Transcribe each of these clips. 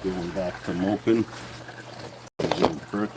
Going back to moping. Little prick.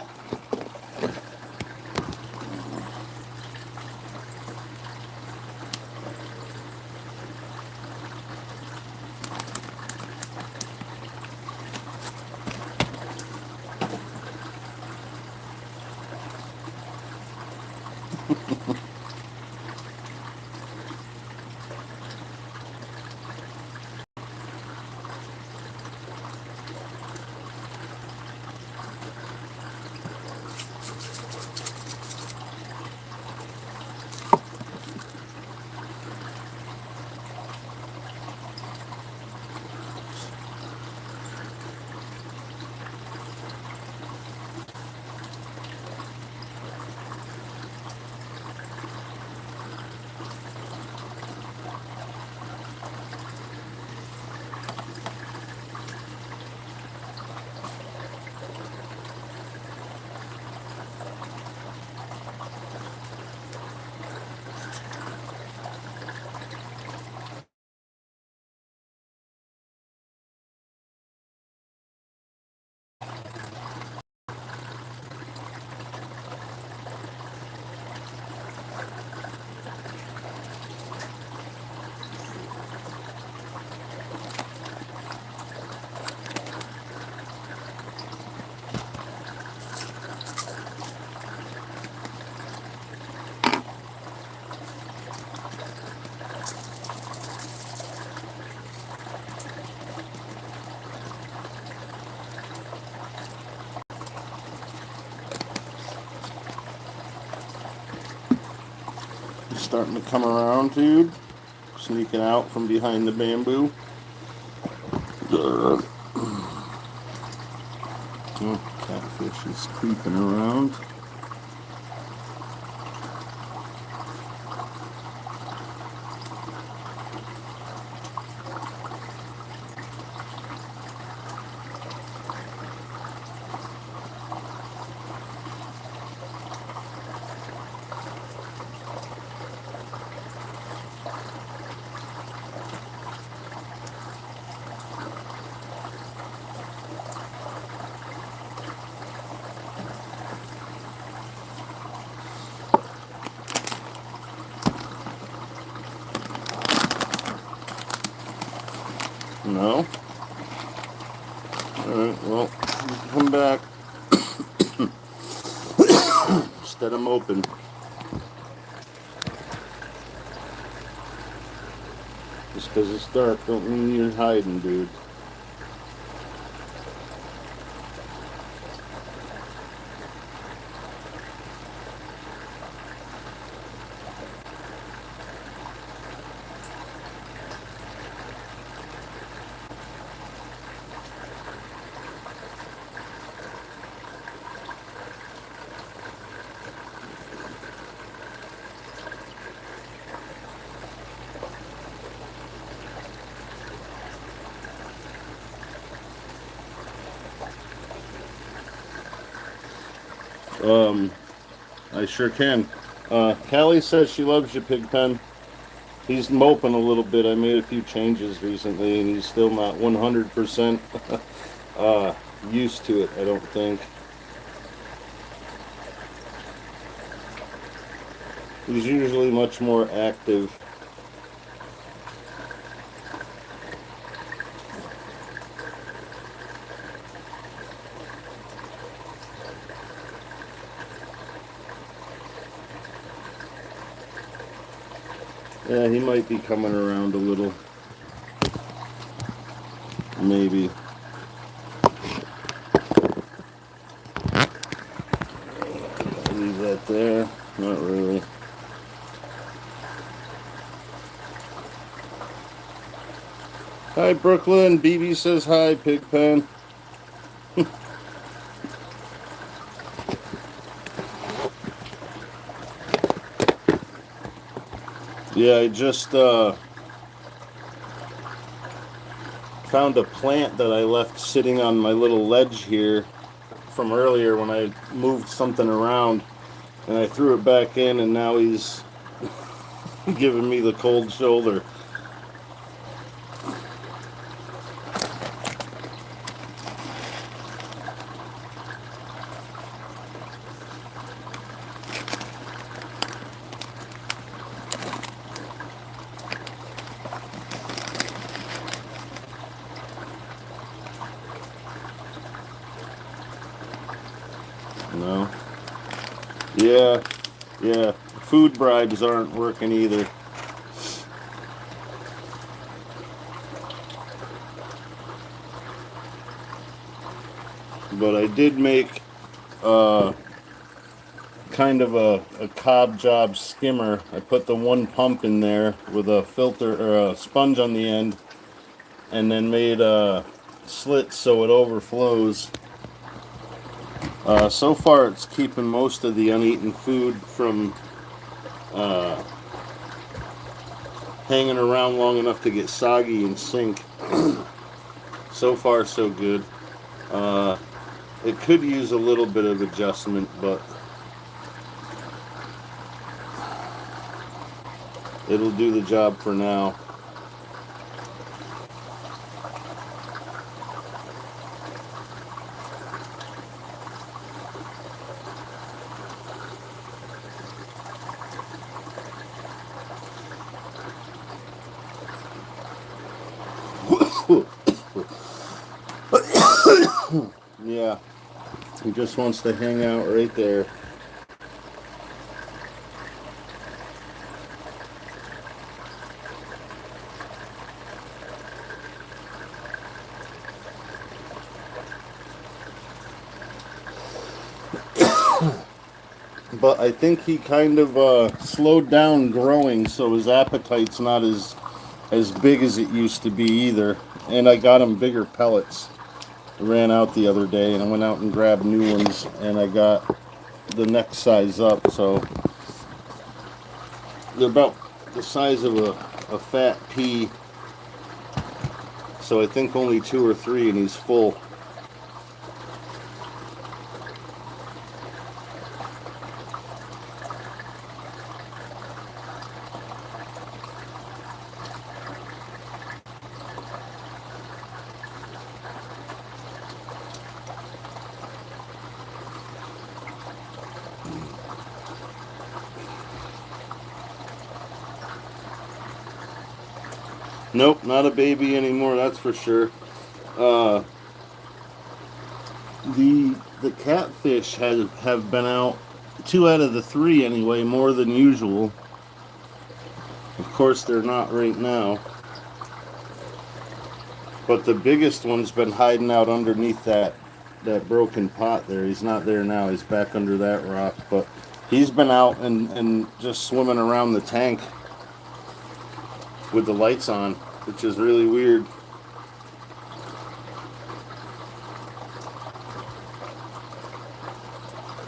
Starting to come around, dude. Sneaking out from behind the bamboo. Oh, catfish is creeping around. No? Alright, well, come back. Instead of moping. Just because it's dark don't mean you're hiding, dude. I sure can. Callie says she loves you, Pigpen. He's moping a little bit. I made a few changes recently, and he's still not 100% used to it, I don't think. He's usually much more active. Yeah, he might be coming around a little. Maybe. Leave that there. Not really. Hi, Brooklyn. BB says hi, Pigpen. Yeah, I just found a plant that I left sitting on my little ledge here from earlier when I moved something around, and I threw it back in, and now he's giving me the cold shoulder. Yeah, yeah. Food bribes aren't working either. But I did make kind of a cob job skimmer. I put the one pump in there with a filter or a sponge on the end, and then made slits so it overflows. So far, it's keeping most of the uneaten food from hanging around long enough to get soggy and sink. So far, so good. It could use a little bit of adjustment, but it'll do the job for now. Yeah, he just wants to hang out right there. But I think he kind of slowed down growing, so his appetite's not as big as it used to be either. And I got him bigger pellets. I ran out the other day and I went out and grabbed new ones, and I got the next size up, so they're about the size of a fat pea. So I think only 2 or 3 and he's full. Nope, not a baby anymore, that's for sure. Uh, the catfish have been out 2 out of the 3 anyway, more than usual. Of course, they're not right now. But the biggest one's been hiding out underneath that broken pot there. He's not there now. He's back under that rock. But he's been out and just swimming around the tank with the lights on, which is really weird.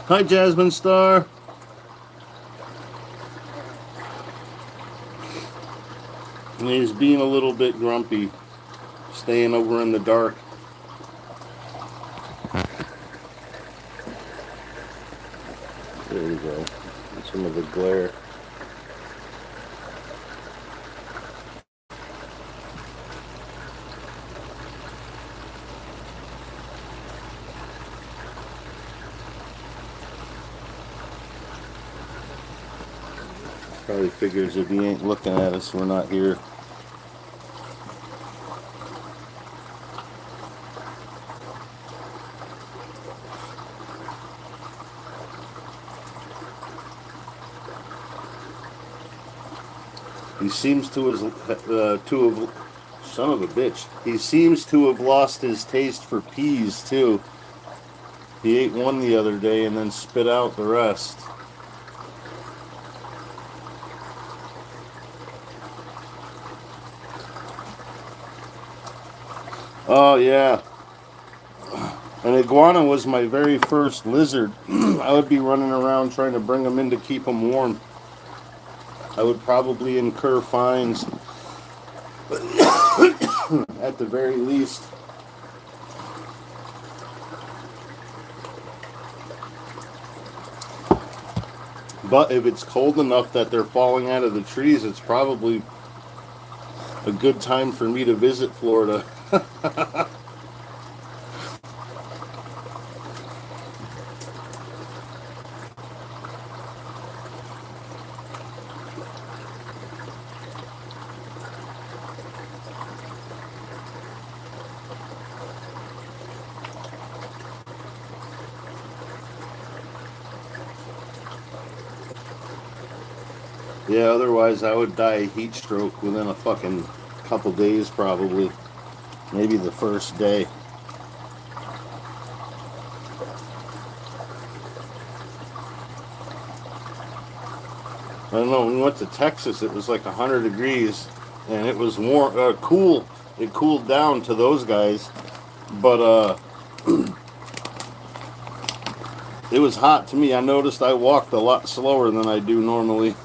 Hi, Jasmine Star. And he's being a little bit grumpy, staying over in the dark. There we go. Some of the glare. Probably figures if he ain't looking at us, we're not here. He seems to have son of a bitch. He seems to have lost his taste for peas too. He ate one the other day and then spit out the rest. Oh yeah. An iguana was my very first lizard. I would be running around trying to bring them in to keep them warm. I would probably incur fines at the very least. But if it's cold enough that they're falling out of the trees, it's probably a good time for me to visit Florida. Yeah, otherwise I would die of heat stroke within a fucking couple days probably. Maybe the first day. I don't know, when we went to Texas it was like 100 degrees and it was warm, cool. It cooled down to those guys, but it was hot to me. I noticed I walked a lot slower than I do normally.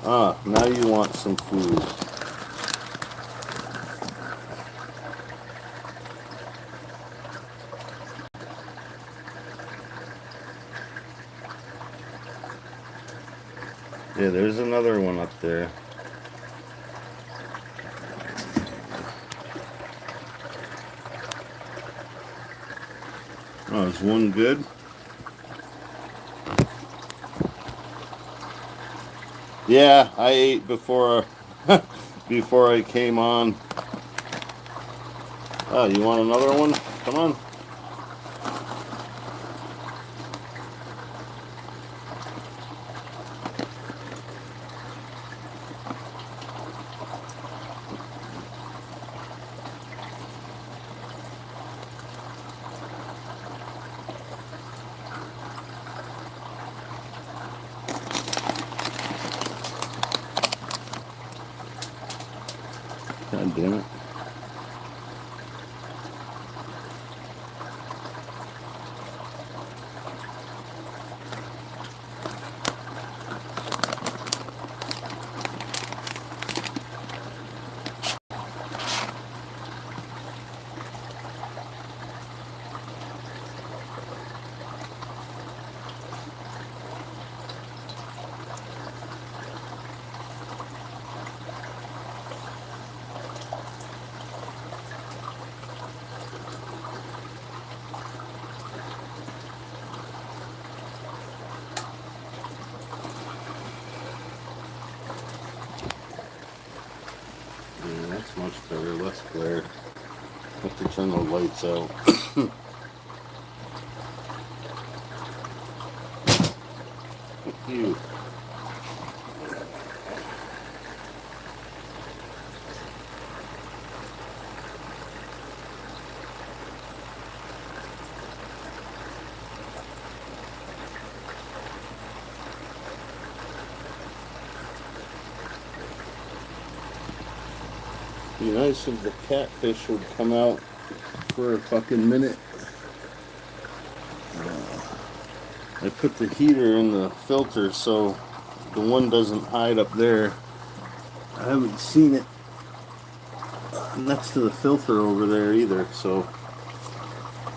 Ah, now you want some food. Yeah, there's another one up there. Oh, is one good? Yeah, I ate before before I came on. Oh, you want another one? Come on. God damn it. Yeah, that's much better, less glare. Have to turn the lights out. You. Be nice if the catfish would come out for a fucking minute. I put the heater in the filter so the one doesn't hide up there. I haven't seen it next to the filter over there either, so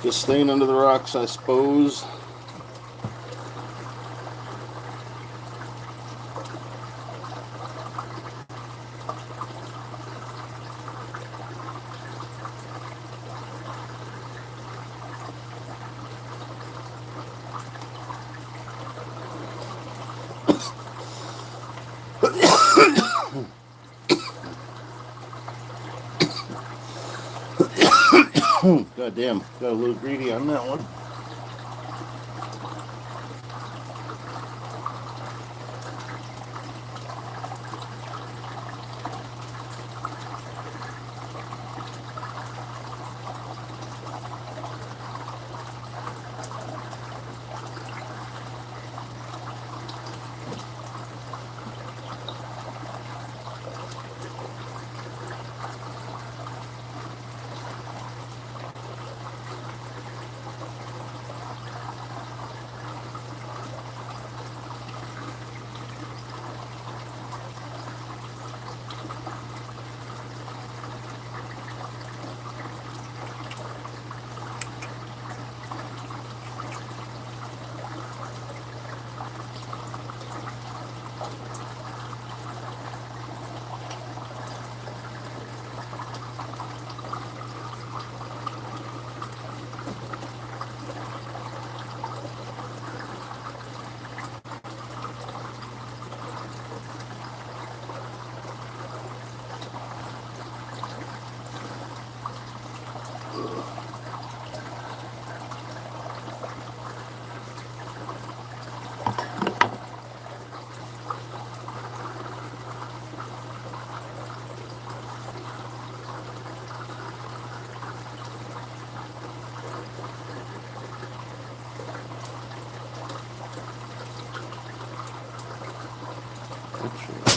just staying under the rocks, I suppose. God damn, got a little greedy on that one. Actually,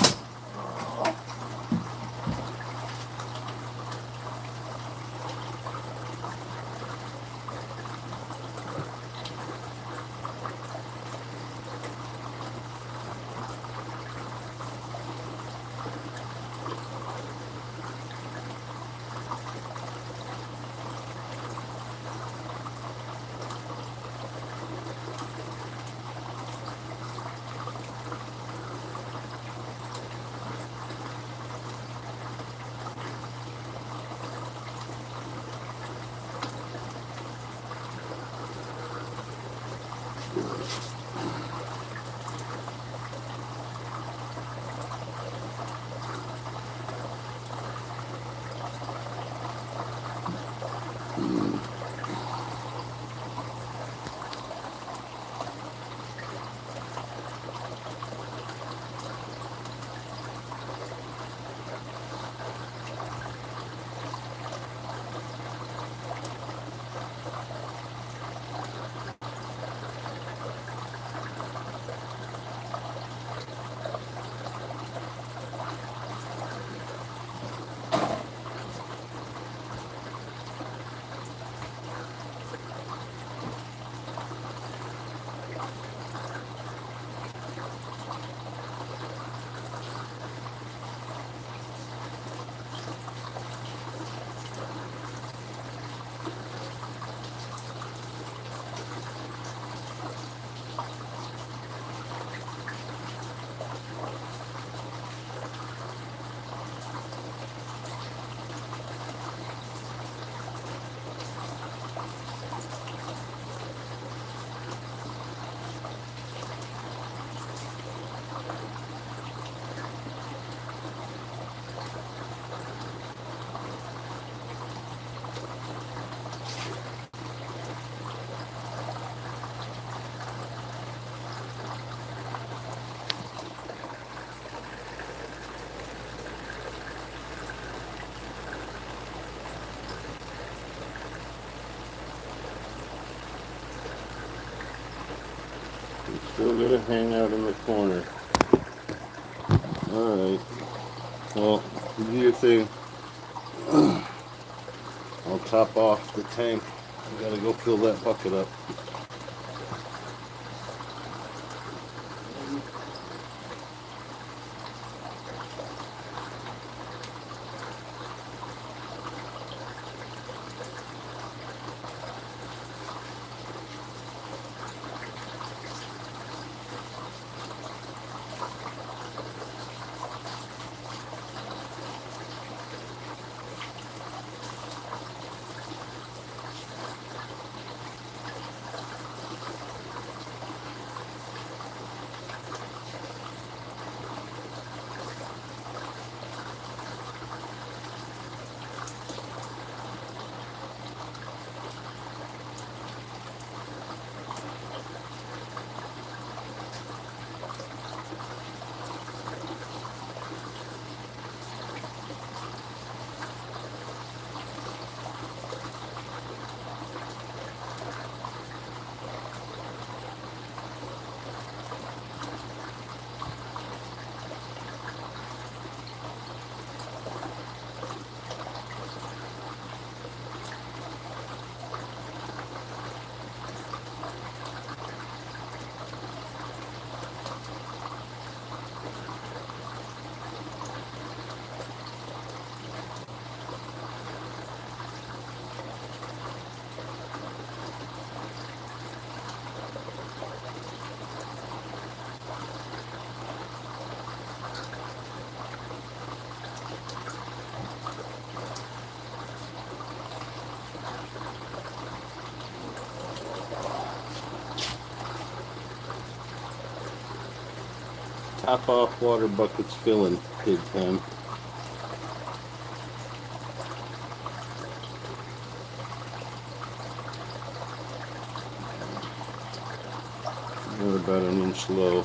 I'm still gonna hang out in the corner. Alright. Well, you do your thing. I'll top off the tank. I gotta go fill that bucket up. Top off water buckets filling, Pigpen. We're about an inch low.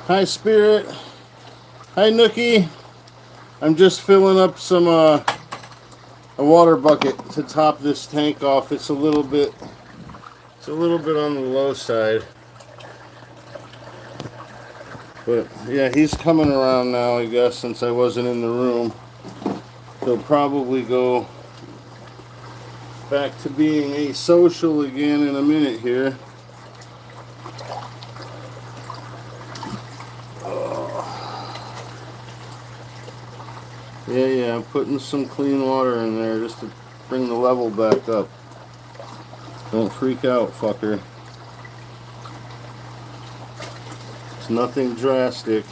Hi, Spirit. Hi, Nookie. I'm just filling up some a water bucket to top this tank off. It's a little bit on the low side. But yeah, he's coming around now, I guess, since I wasn't in the room. He'll probably go back to being asocial again in a minute here. Yeah, I'm putting some clean water in there just to bring the level back up. Don't freak out, fucker. It's nothing drastic.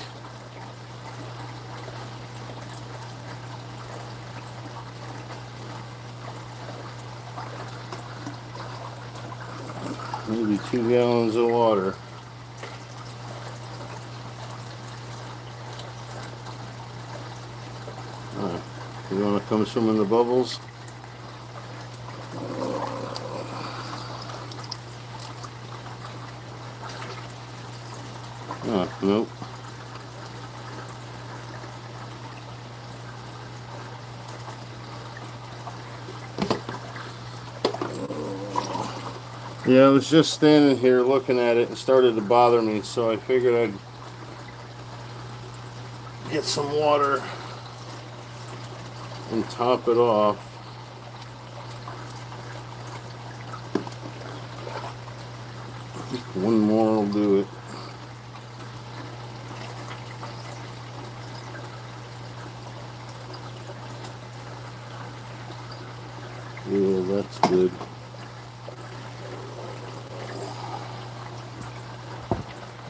Maybe 2 gallons of water. Alright, you want to come swim in the bubbles? Oh, nope. Yeah, I was just standing here looking at it and started to bother me, so I figured I'd get some water and top it off. One more will do it. Yeah, that's good.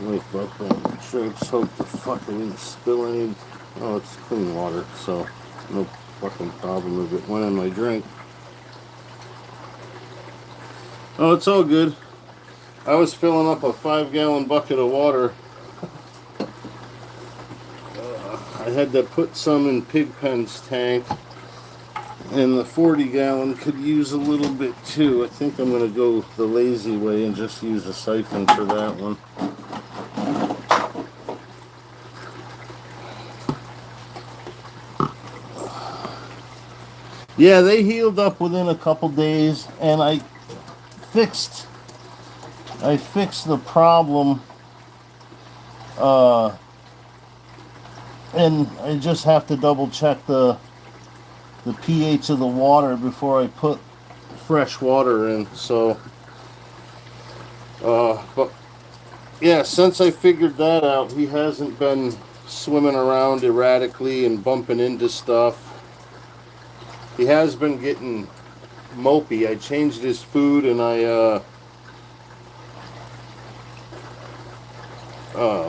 Like buckle on the trips, hope the fuck I didn't spill any. Oh, it's clean water, so no fucking problem if it went in my drink. Oh, it's all good. I was filling up a 5-gallon bucket of water. I had to put some in Pigpen's tank, and the 40-gallon could use a little bit too. I think I'm going to go the lazy way and just use a siphon for that one. Yeah, they healed up within a couple days, and I fixed the problem, and I just have to double check the pH of the water before I put fresh water in. So, but yeah, since I figured that out, he hasn't been swimming around erratically and bumping into stuff. He has been getting mopey. I changed his food, and I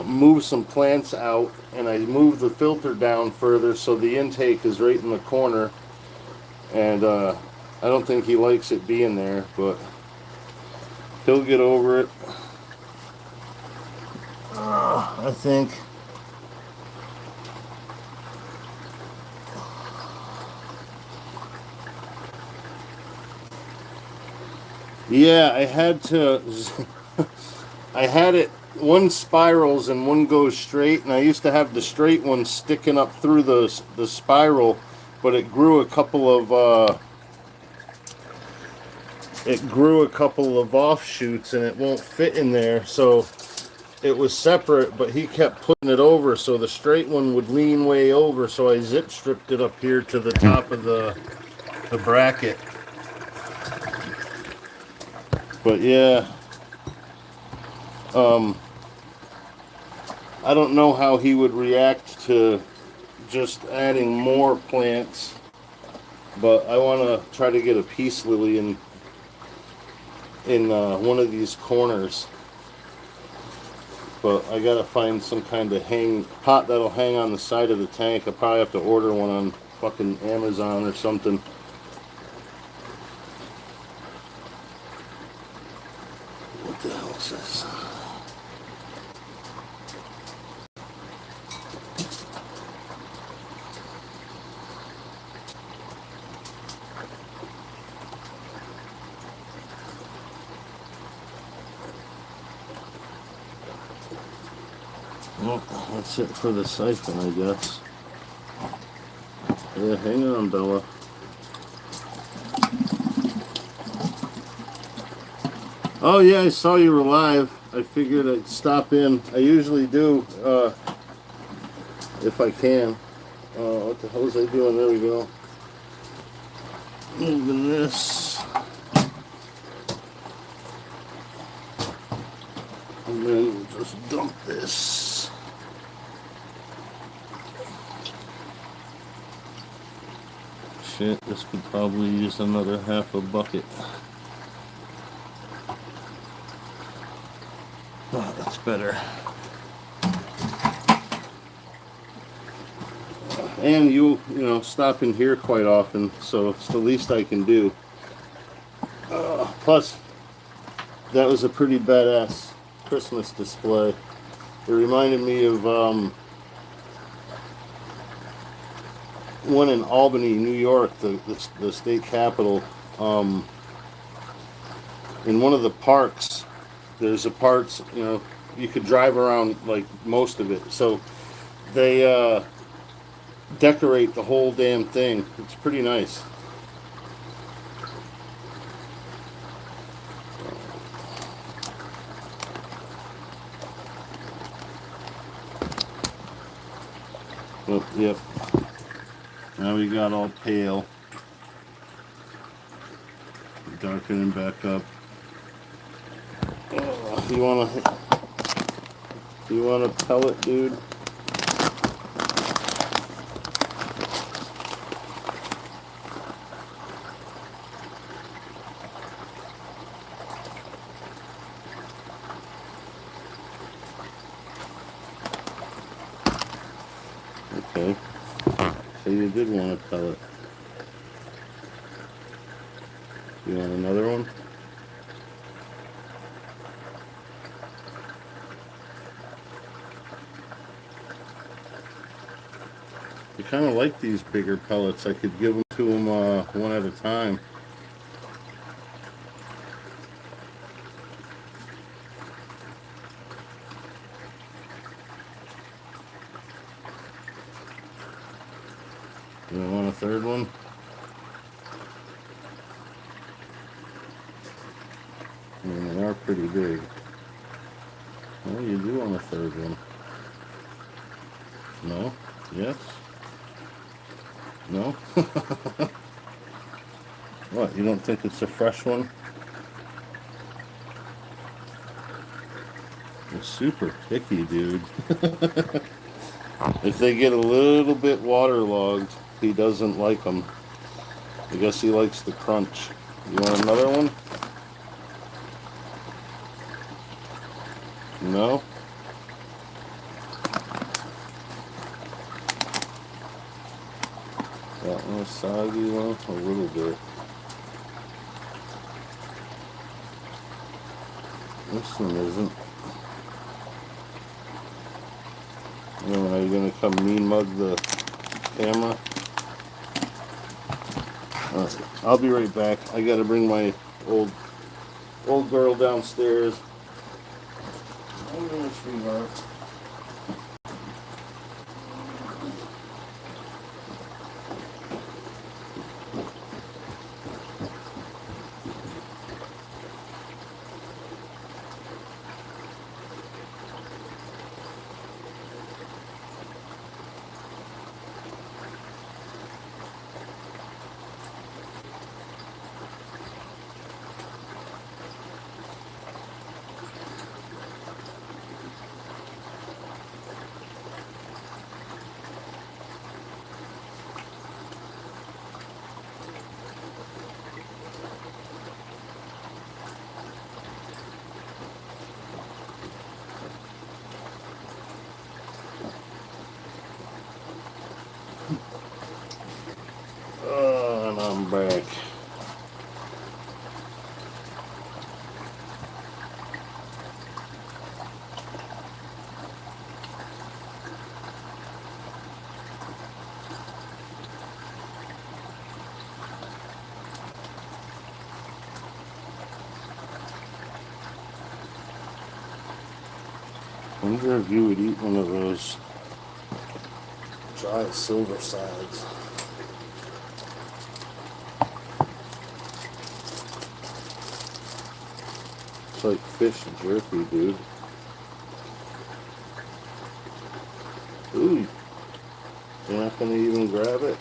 moved some plants out, and I moved the filter down further so the intake is right in the corner. And I don't think he likes it being there, but he'll get over it. I think. Yeah, I had to. I had it. One spirals and one goes straight, and I used to have the straight one sticking up through the spiral, but it grew a couple of offshoots, and it won't fit in there. So it was separate, but he kept putting it over, so the straight one would lean way over. So I zip stripped it up here to the top of the bracket. But yeah, I don't know how he would react to just adding more plants, but I want to try to get a peace lily in one of these corners. But I gotta find some kind of pot that'll hang on the side of the tank. I probably have to order one on fucking Amazon or something. What the hell is this? Well, that's it for the siphon, I guess. Yeah, hang on, Bella. Oh yeah, I saw you were live. I figured I'd stop in. I usually do, if I can. What the hell was I doing? There we go. Moving this. And then we'll just dump this. Shit, this could probably use another half a bucket. Oh, that's better. And you know, stop in here quite often, so it's the least I can do. Plus, that was a pretty badass Christmas display. It reminded me of one in Albany, New York, the state capital. In one of the parks, there's a parts, you know, you could drive around like most of it. So they decorate the whole damn thing. It's pretty nice. Oh, yep. Now we got all pale. Darkening back up. Oh, you want a pellet, dude? Okay. So you did want a pellet. You want another one? I kind of like these bigger pellets. I could give them to them one at a time. You want a third one? I mean, they are pretty big. Well, you do want a third one. No? Yes? No? What, you don't think it's a fresh one? You're super picky, dude. If they get a little bit waterlogged, he doesn't like them. I guess he likes the crunch. You want another one? No? That one's soggy one? A little bit. This one isn't. Are you gonna come mean mug the camera? I'll be right back. I gotta bring my old girl downstairs. I'm gonna sweetheart. And I'm back. wonder if you would eat one of those dry silver sides. It's like fish jerky, dude. Ooh, you're not gonna even grab it?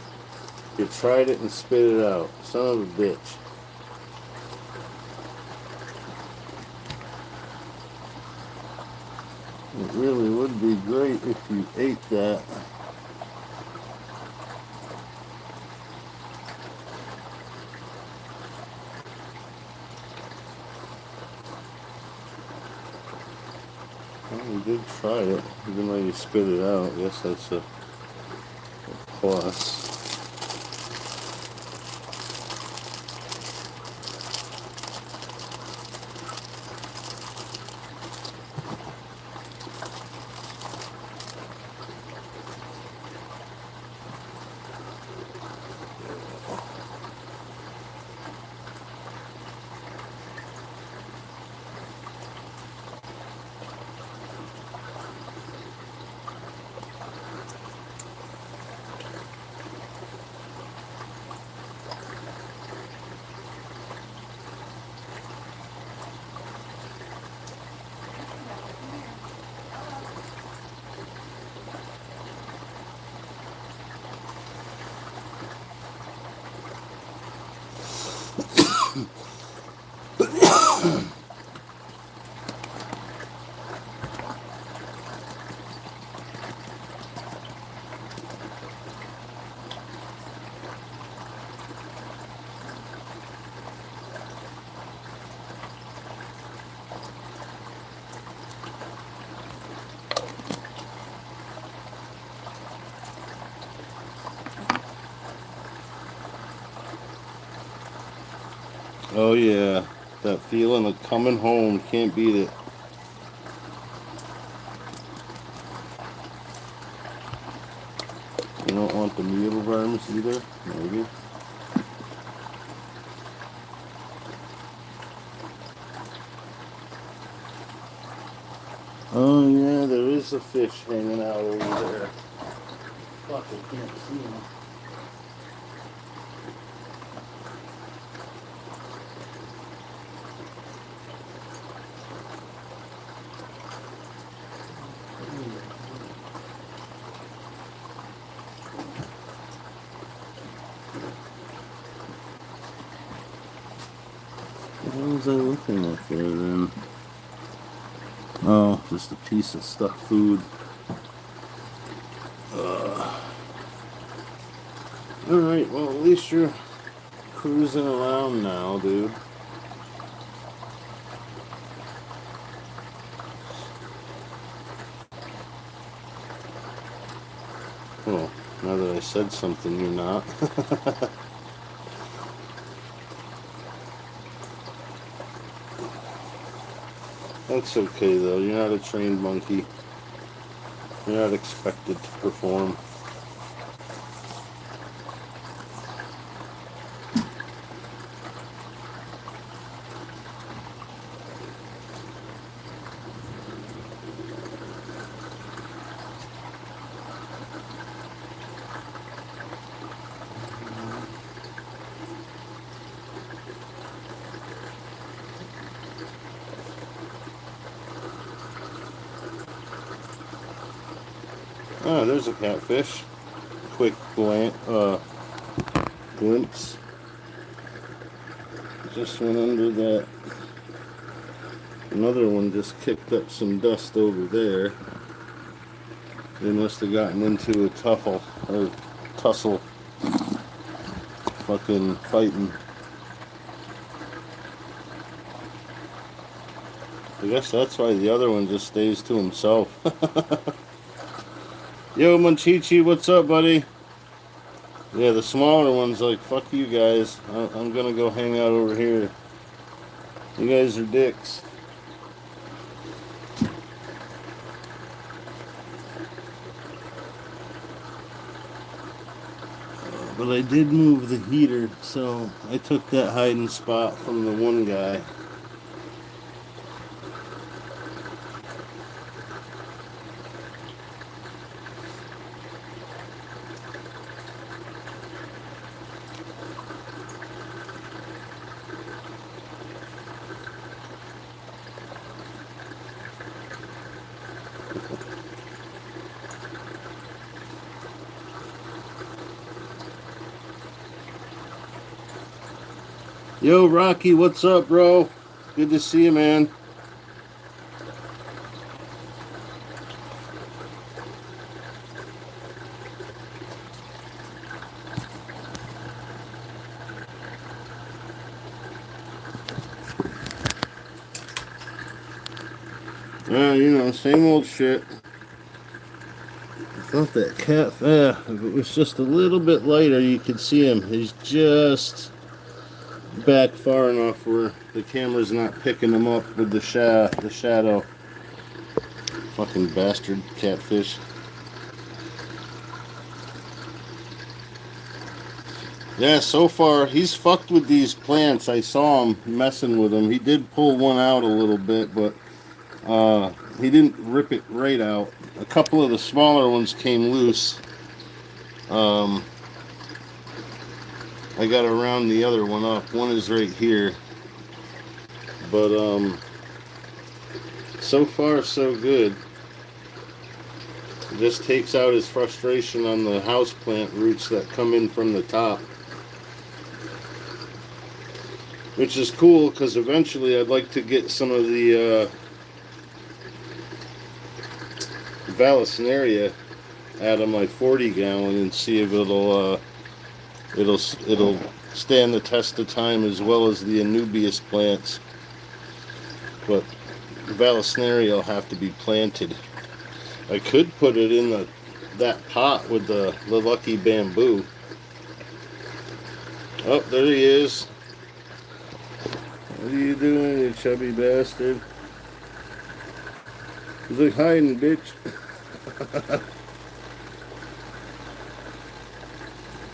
You tried it and spit it out. Son of a bitch. It really would be great if you ate that. Well, you did try it, even though you spit it out. I guess that's a plus. Oh yeah, that feeling of coming home, can't beat it. You don't want the mealworms either, maybe? Oh yeah, there is a fish hanging out over there. Fuck, I can't see him. What was I looking at there then? Oh, just a piece of stuck food. Alright, well at least you're cruising around now, dude. Well, now that I said something, you're not. That's okay though, you're not a trained monkey. You're not expected to perform. Oh, there's a catfish. Quick glimpse. Just went under that. Another one just kicked up some dust over there. They must have gotten into a tussle, fucking fighting. I guess that's why the other one just stays to himself. Yo, Munchichi, what's up, buddy? Yeah, the smaller one's like, fuck you guys. I'm gonna go hang out over here. You guys are dicks. But I did move the heater, so I took that hiding spot from the one guy. Yo, Rocky, what's up, bro? Good to see you, man. Same old shit. I thought that cat, if it was just a little bit lighter, you could see him. He's just back far enough where the camera's not picking him up with the shadow. Fucking bastard catfish. Yeah, so far he's fucked with these plants. I saw him messing with them. He did pull one out a little bit, but he didn't rip it right out. A couple of the smaller ones came loose. I got to round the other one up. One is right here. But so far so good. It just takes out his frustration on the houseplant roots that come in from the top. Which is cool because eventually I'd like to get some of the Vallisneria out of my 40 gallon and see if it'll stand the test of time as well as the Anubias plants. But Vallisneria will have to be planted. I could put it in that pot with the lucky bamboo. Oh, there he is. What are you doing, you chubby bastard? He's like hiding, bitch.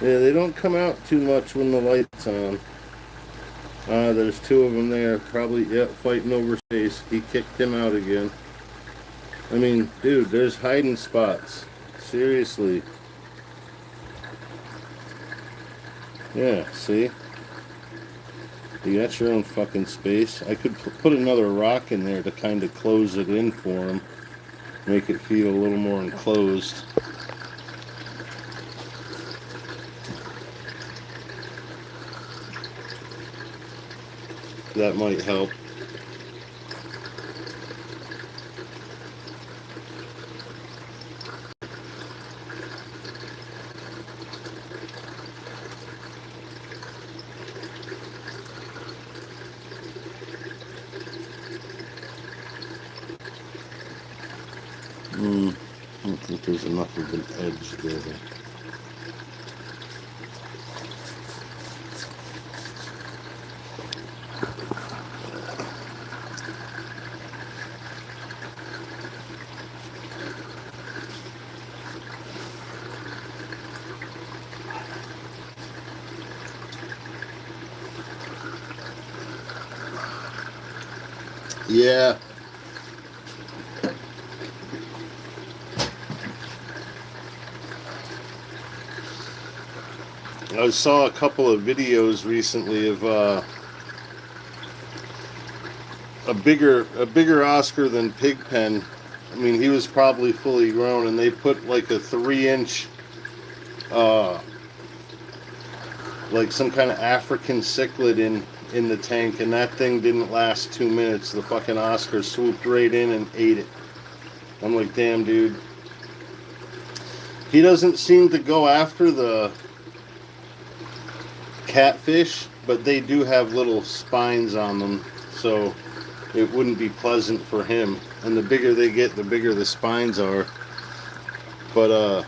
Yeah, they don't come out too much when the light's on. There's two of them there. Probably, fighting over space. He kicked him out again. I mean, dude, there's hiding spots. Seriously. Yeah, see? You got your own fucking space. I could put another rock in there to kind of close it in for him. Make it feel a little more enclosed. That might help. I don't think there's enough of an edge there. Yeah. I saw a couple of videos recently of a bigger Oscar than Pigpen. I mean, he was probably fully grown, and they put like a 3-inch, like some kind of African cichlid in the tank, and that thing didn't last 2 minutes. The fucking Oscar swooped right in and ate it. I'm like, damn, dude. He doesn't seem to go after the catfish, but they do have little spines on them, so it wouldn't be pleasant for him. And the bigger they get, the bigger the spines are. But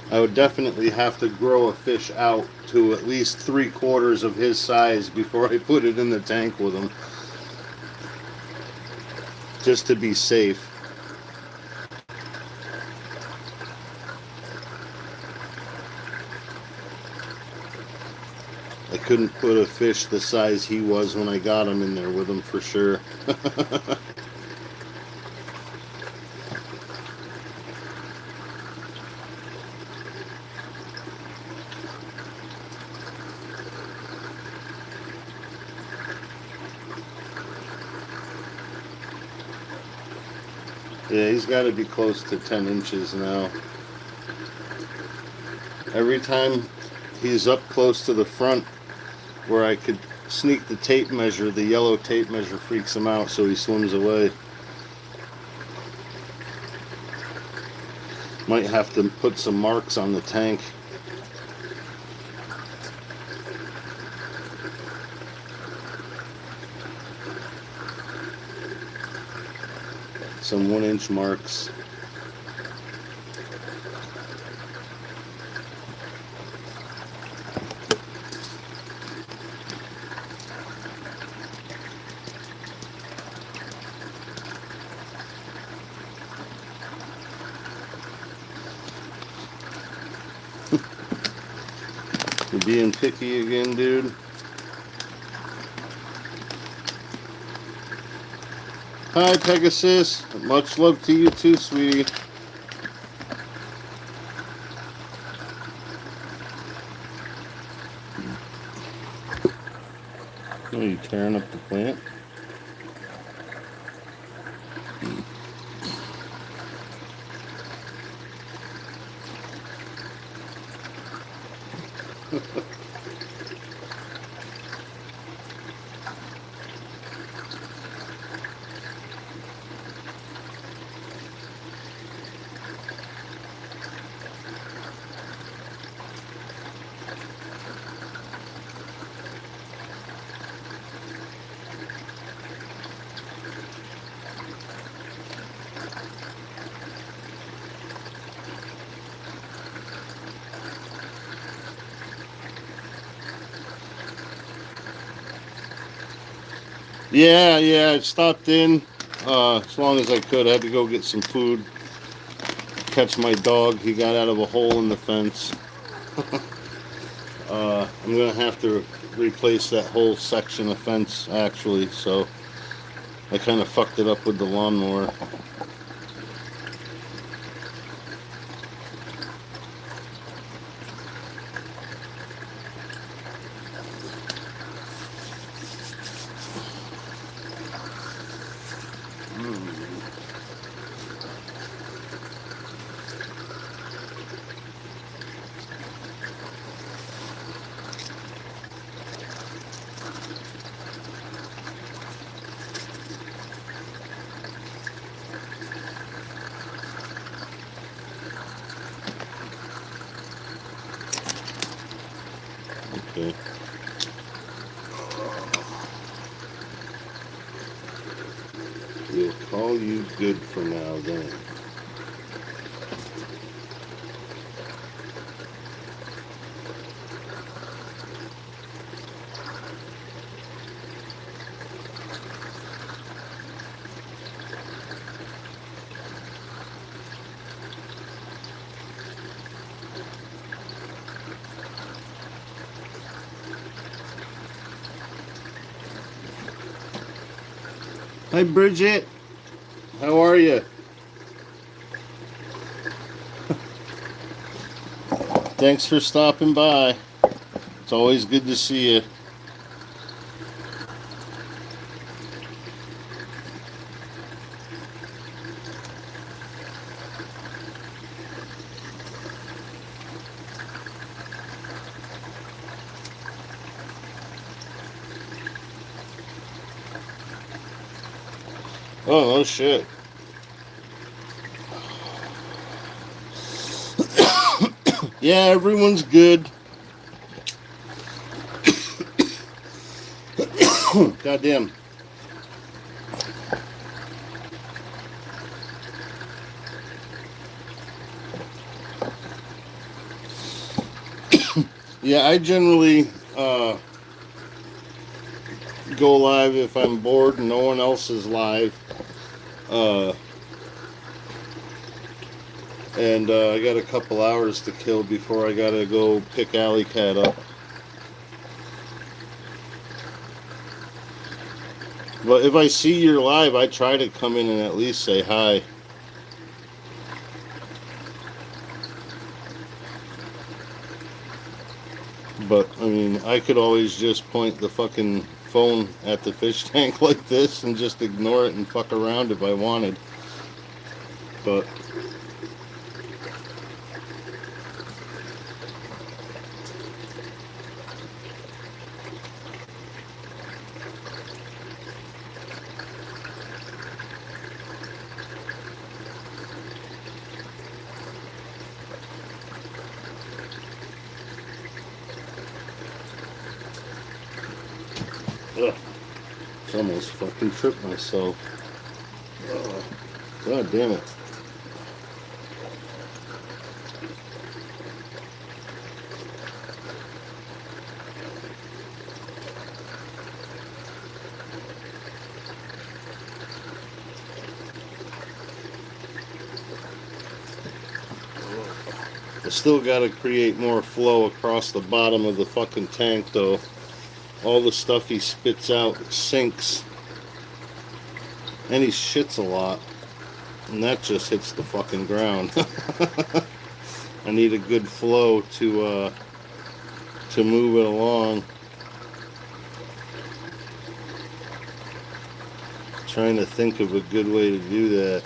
I would definitely have to grow a fish out to at least 3/4 of his size before I put it in the tank with him, just to be safe. I couldn't put a fish the size he was when I got him in there with him for sure. Yeah, he's got to be close to 10 inches now. Every time he's up close to the front where I could sneak the tape measure. The yellow tape measure freaks him out, so he swims away. Might have to put some marks on the tank. Some 1-inch marks. You're being picky again, dude. Hi, Pegasus. Much love to you too, sweetie. Are you tearing up the plant? Yeah, I stopped in as long as I could. I had to go get some food, catch my dog. He got out of a hole in the fence. I'm going to have to replace that whole section of fence, actually, so I kind of fucked it up with the lawnmower. Okay. We'll call you good for now then. Hi, Bridget. How are you? Thanks for stopping by. It's always good to see you. Oh, no shit. Yeah, everyone's good. Goddamn. Yeah, I generally go live if I'm bored and no one else is live. And I got a couple hours to kill before I gotta go pick Alley Cat up. But if I see you're live, I try to come in and at least say hi. But, I mean, I could always just point the fucking phone at the fish tank like this and just ignore it and fuck around if I wanted. But Almost fucking tripped myself. Oh, God damn it. I still gotta create more flow across the bottom of the fucking tank though. All the stuff he spits out sinks. And he shits a lot. And that just hits the fucking ground. I need a good flow to move it along. Trying to think of a good way to do that.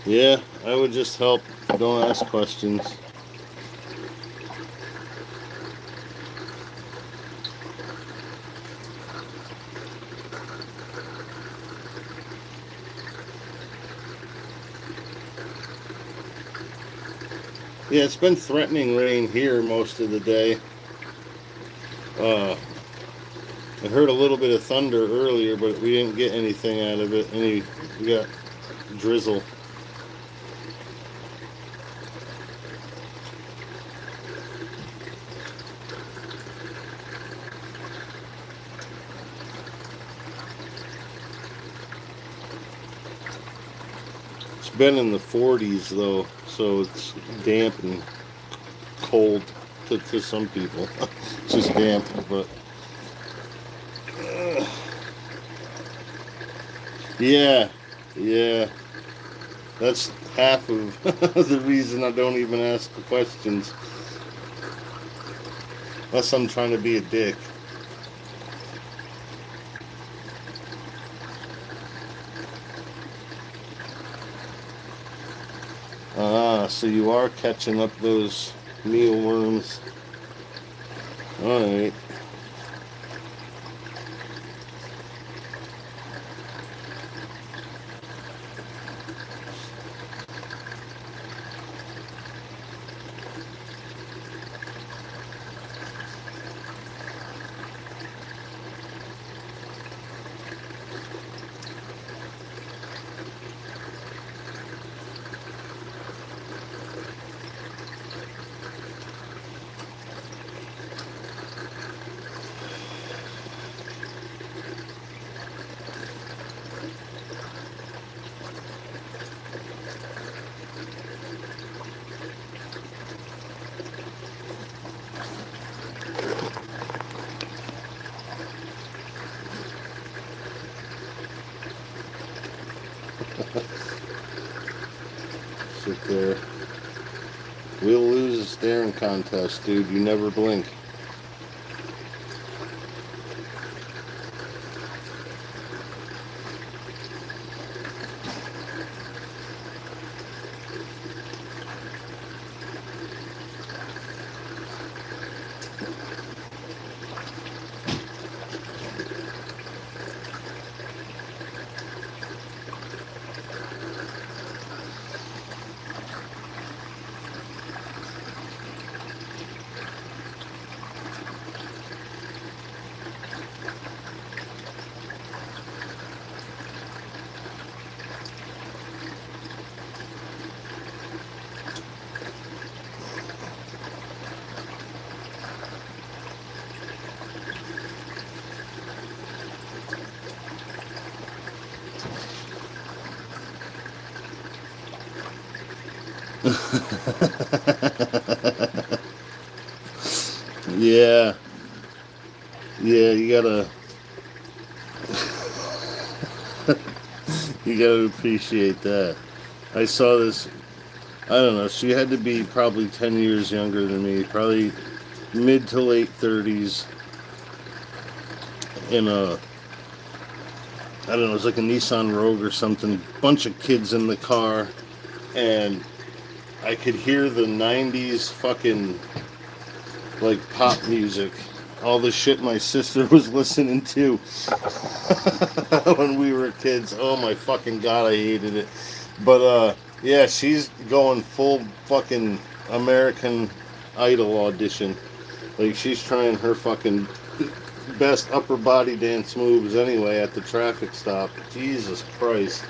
Yeah, I would just help. Don't ask questions. Yeah, it's been threatening rain here most of the day. I heard a little bit of thunder earlier, but we didn't get anything out of it. We got drizzle. It's been in the 40s though, so it's damp and cold to some people. It's just damp, but yeah, that's half of the reason I don't even ask the questions, unless I'm trying to be a dick. So you are catching up those mealworms. Alright. Sit there. We'll lose a staring contest, dude. You never blink. Yeah. Yeah, you gotta appreciate that. I saw this, I don't know, she had to be probably 10 years younger than me, probably mid to late 30s. in a, I don't know, it was like a Nissan Rogue or something. Bunch of kids in the car, and I could hear the 90s fucking, like, pop music. All the shit my sister was listening to when we were kids. Oh my fucking god, I hated it. But, yeah, she's going full fucking American Idol audition. Like, she's trying her fucking best upper body dance moves anyway at the traffic stop. Jesus Christ.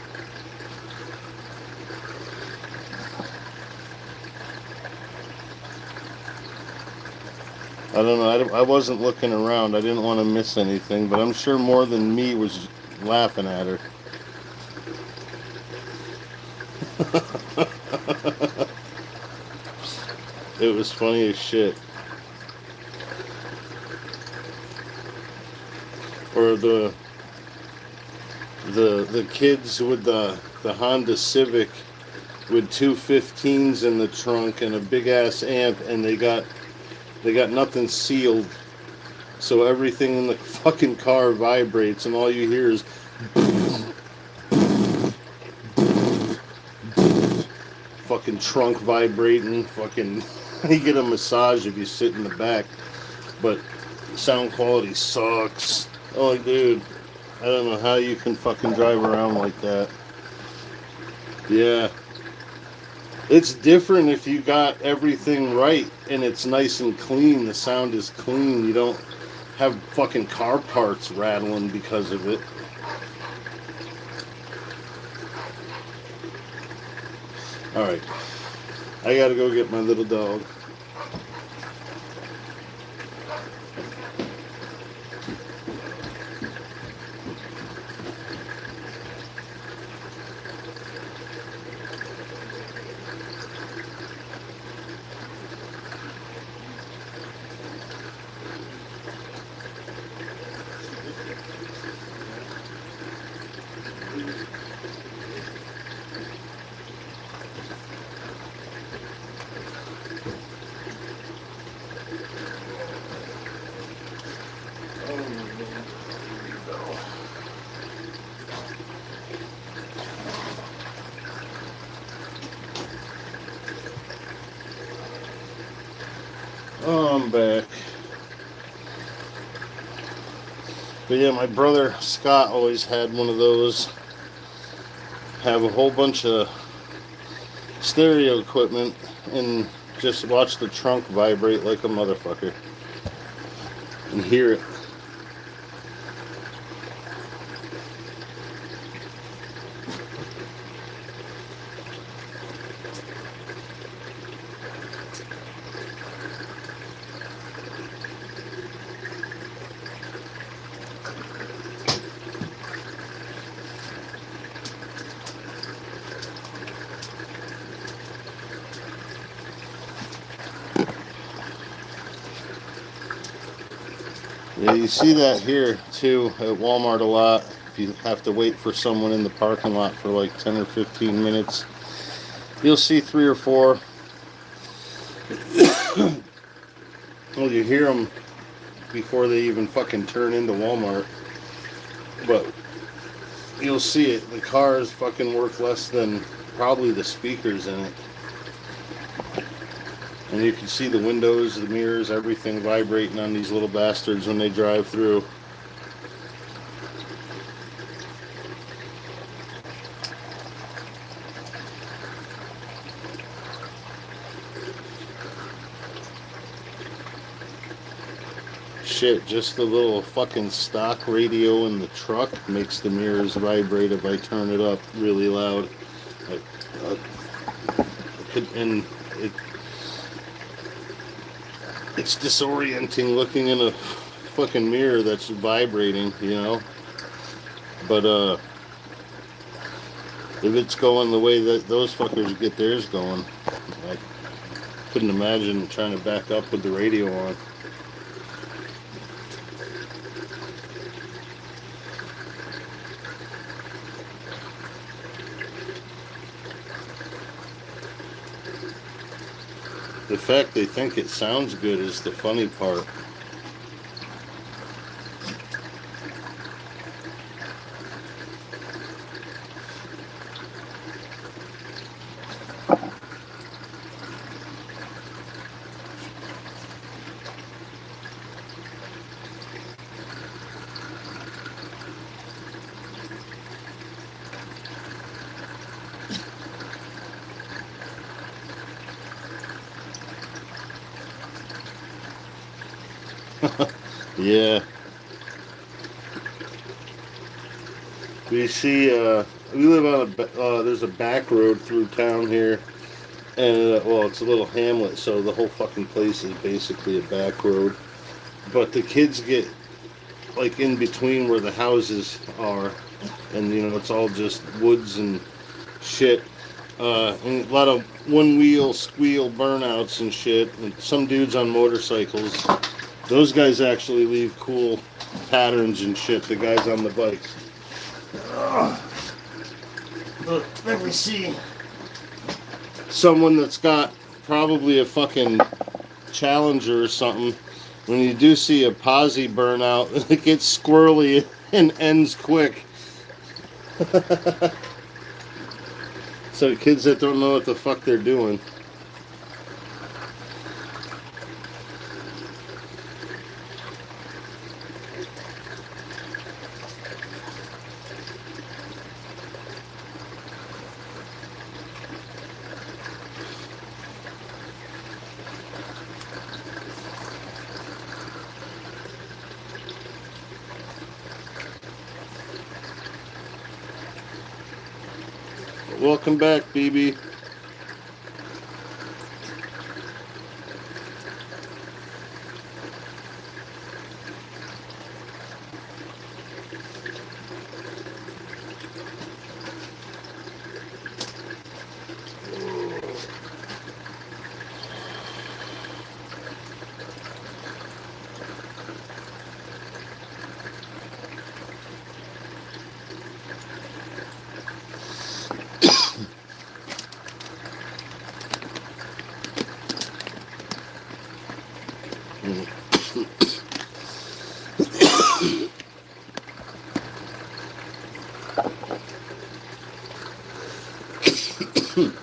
I don't know. I wasn't looking around. I didn't want to miss anything, but I'm sure more than me was laughing at her. It was funny as shit. Or the kids with the Honda Civic with two 15s in the trunk and a big ass amp, and they got nothing sealed, so everything in the fucking car vibrates, and all you hear is fucking trunk vibrating. Fucking you get a massage if you sit in the back, but sound quality sucks. Oh, dude, I don't know how you can fucking drive around like that. Yeah. It's different if you got everything right and it's nice and clean. The sound is clean. You don't have fucking car parts rattling because of it. Alright. I gotta go get my little dog. Oh, I'm back. But yeah, my brother Scott always had one of those. Have a whole bunch of stereo equipment and just watch the trunk vibrate like a motherfucker. And hear it. Yeah, you see that here too at Walmart a lot. If you have to wait for someone in the parking lot for like 10 or 15 minutes, you'll see 3 or 4. Well, you hear them before they even fucking turn into Walmart. But you'll see it. The car is fucking worth less than probably the speakers in it. And you can see the windows, the mirrors, everything vibrating on these little bastards when they drive through. Shit, just the little fucking stock radio in the truck makes the mirrors vibrate if I turn it up really loud. It's disorienting looking in a fucking mirror that's vibrating, you know. But if it's going the way that those fuckers get theirs going, I couldn't imagine trying to back up with the radio on. The fact they think it sounds good is the funny part. Yeah. We see, we live on there's a back road through town here. And, well, it's a little hamlet, so the whole fucking place is basically a back road. But the kids get, like, in between where the houses are. And, you know, it's all just woods and shit. And a lot of one-wheel squeal burnouts and shit. And some dudes on motorcycles. Those guys actually leave cool patterns and shit, the guys on the bikes. Look, let me see. Someone that's got probably a fucking Challenger or something. When you do see a posi burnout, it gets squirrely and ends quick. So kids that don't know what the fuck they're doing. Welcome back, BB.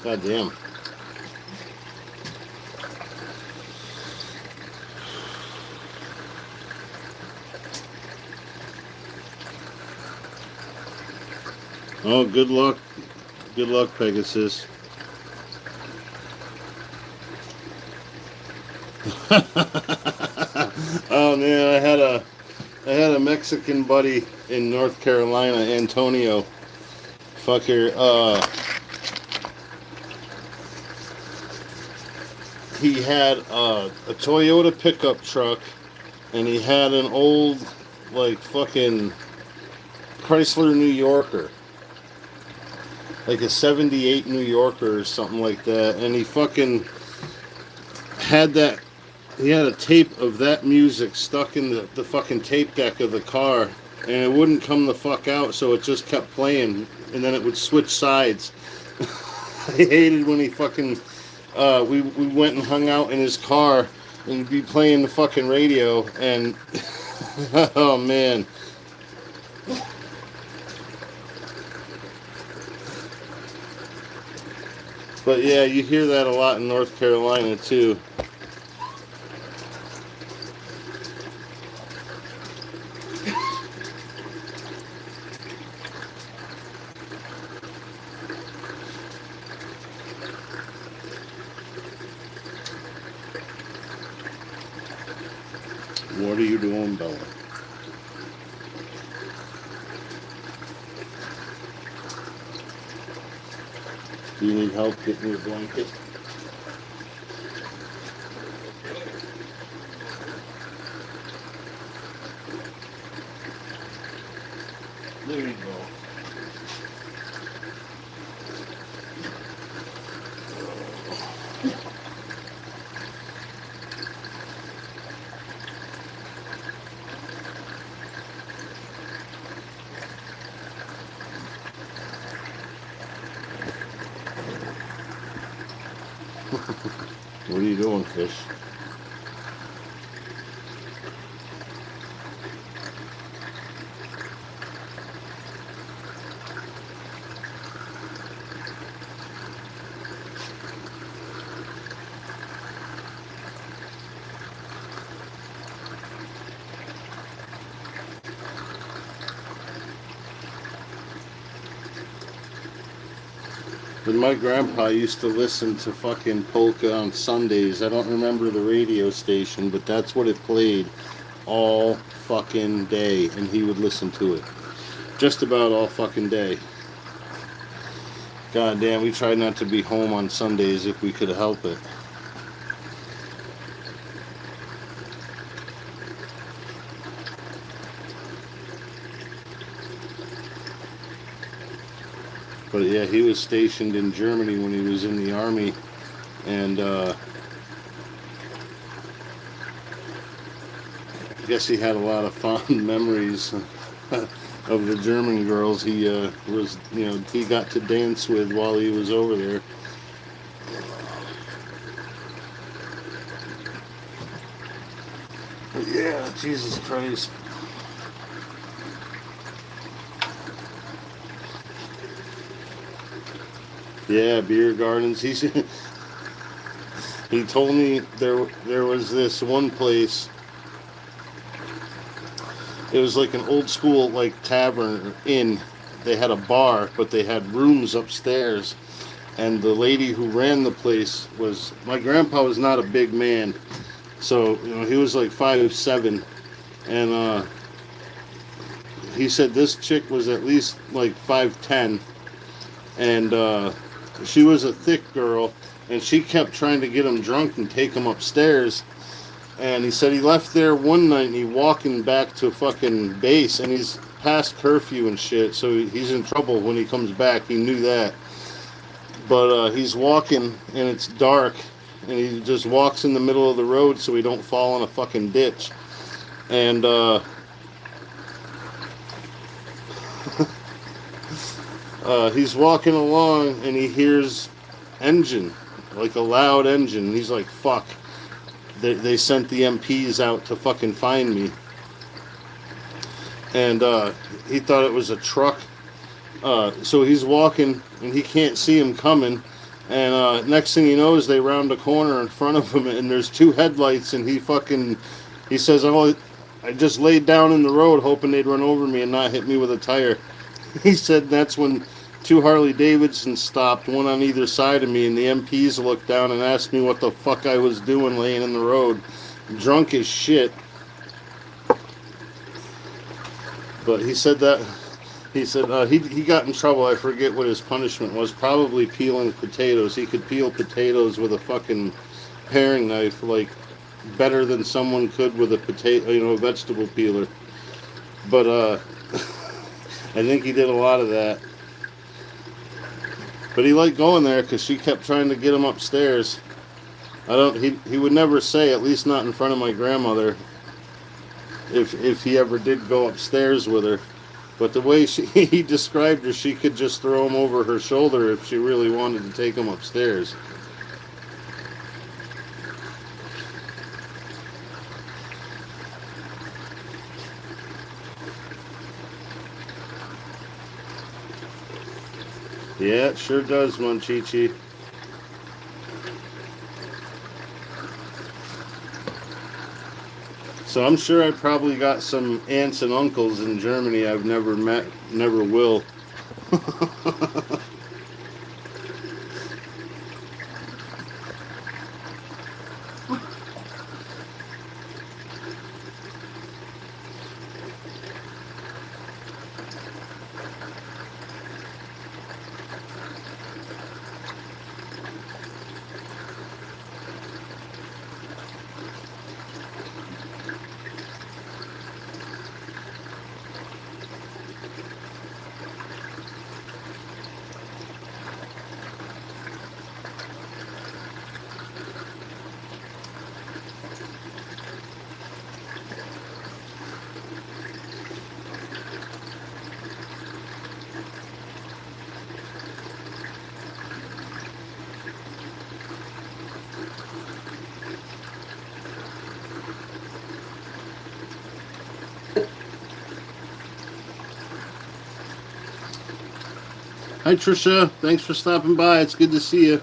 God damn. Oh, good luck. Good luck, Pegasus. Oh man, I had a Mexican buddy in North Carolina, Antonio. Fucker, he had a Toyota pickup truck, and he had an old, like, fucking Chrysler New Yorker. Like a 78 New Yorker or something like that. And he fucking had that, he had a tape of that music stuck in the fucking tape deck of the car. And it wouldn't come the fuck out, so it just kept playing. And then it would switch sides. I hated when he fucking, we went and hung out in his car and he'd be playing the fucking radio. And, oh man. But yeah, you hear that a lot in North Carolina too. What are you doing, Bella? Do you need help getting your blanket? There you go. What are you doing, fish? But my grandpa used to listen to fucking polka on Sundays. I don't remember the radio station, but that's what it played. all fucking day, and he would listen to it. Just about all fucking day. God damn, we tried not to be home on Sundays if we could help it. But yeah, he was stationed in Germany when he was in the army, and I guess he had a lot of fond memories of the German girls he was, he got to dance with while he was over there. But yeah, Jesus Christ. Yeah, beer gardens. He told me there was this one place. It was like an old school like tavern or inn. They had a bar, but they had rooms upstairs. And the lady who ran the place was my grandpa was not a big man, so he was like 5'7", and he said this chick was at least like 5'10", and she was a thick girl, and she kept trying to get him drunk and take him upstairs. And he said he left there one night and he walking back to fucking base, and he's past curfew and shit, so he's in trouble when he comes back. He knew that. But he's walking and it's dark, and he just walks in the middle of the road so he don't fall in a fucking ditch. And he's walking along and he hears engine, like a loud engine. And he's like, fuck. They sent the MPs out to fucking find me. And he thought it was a truck. So he's walking and he can't see him coming. And next thing he knows, they round a corner in front of him and there's two headlights, and he says, oh, I just laid down in the road hoping they'd run over me and not hit me with a tire. He said that's when two Harley Davidsons stopped, one on either side of me, and the MPs looked down and asked me what the fuck I was doing laying in the road, drunk as shit. But he said he got in trouble. I forget what his punishment was. Probably peeling potatoes. He could peel potatoes with a fucking paring knife, like better than someone could with a vegetable peeler. But I think he did a lot of that. But he liked going there because she kept trying to get him upstairs. He would never say, at least not in front of my grandmother, if he ever did go upstairs with her. But the way he described her, she could just throw him over her shoulder if she really wanted to take him upstairs. Yeah, it sure does, Munchichi. So I'm sure I probably got some aunts and uncles in Germany I've never met, never will. Hi Trisha, thanks for stopping by. It's good to see you.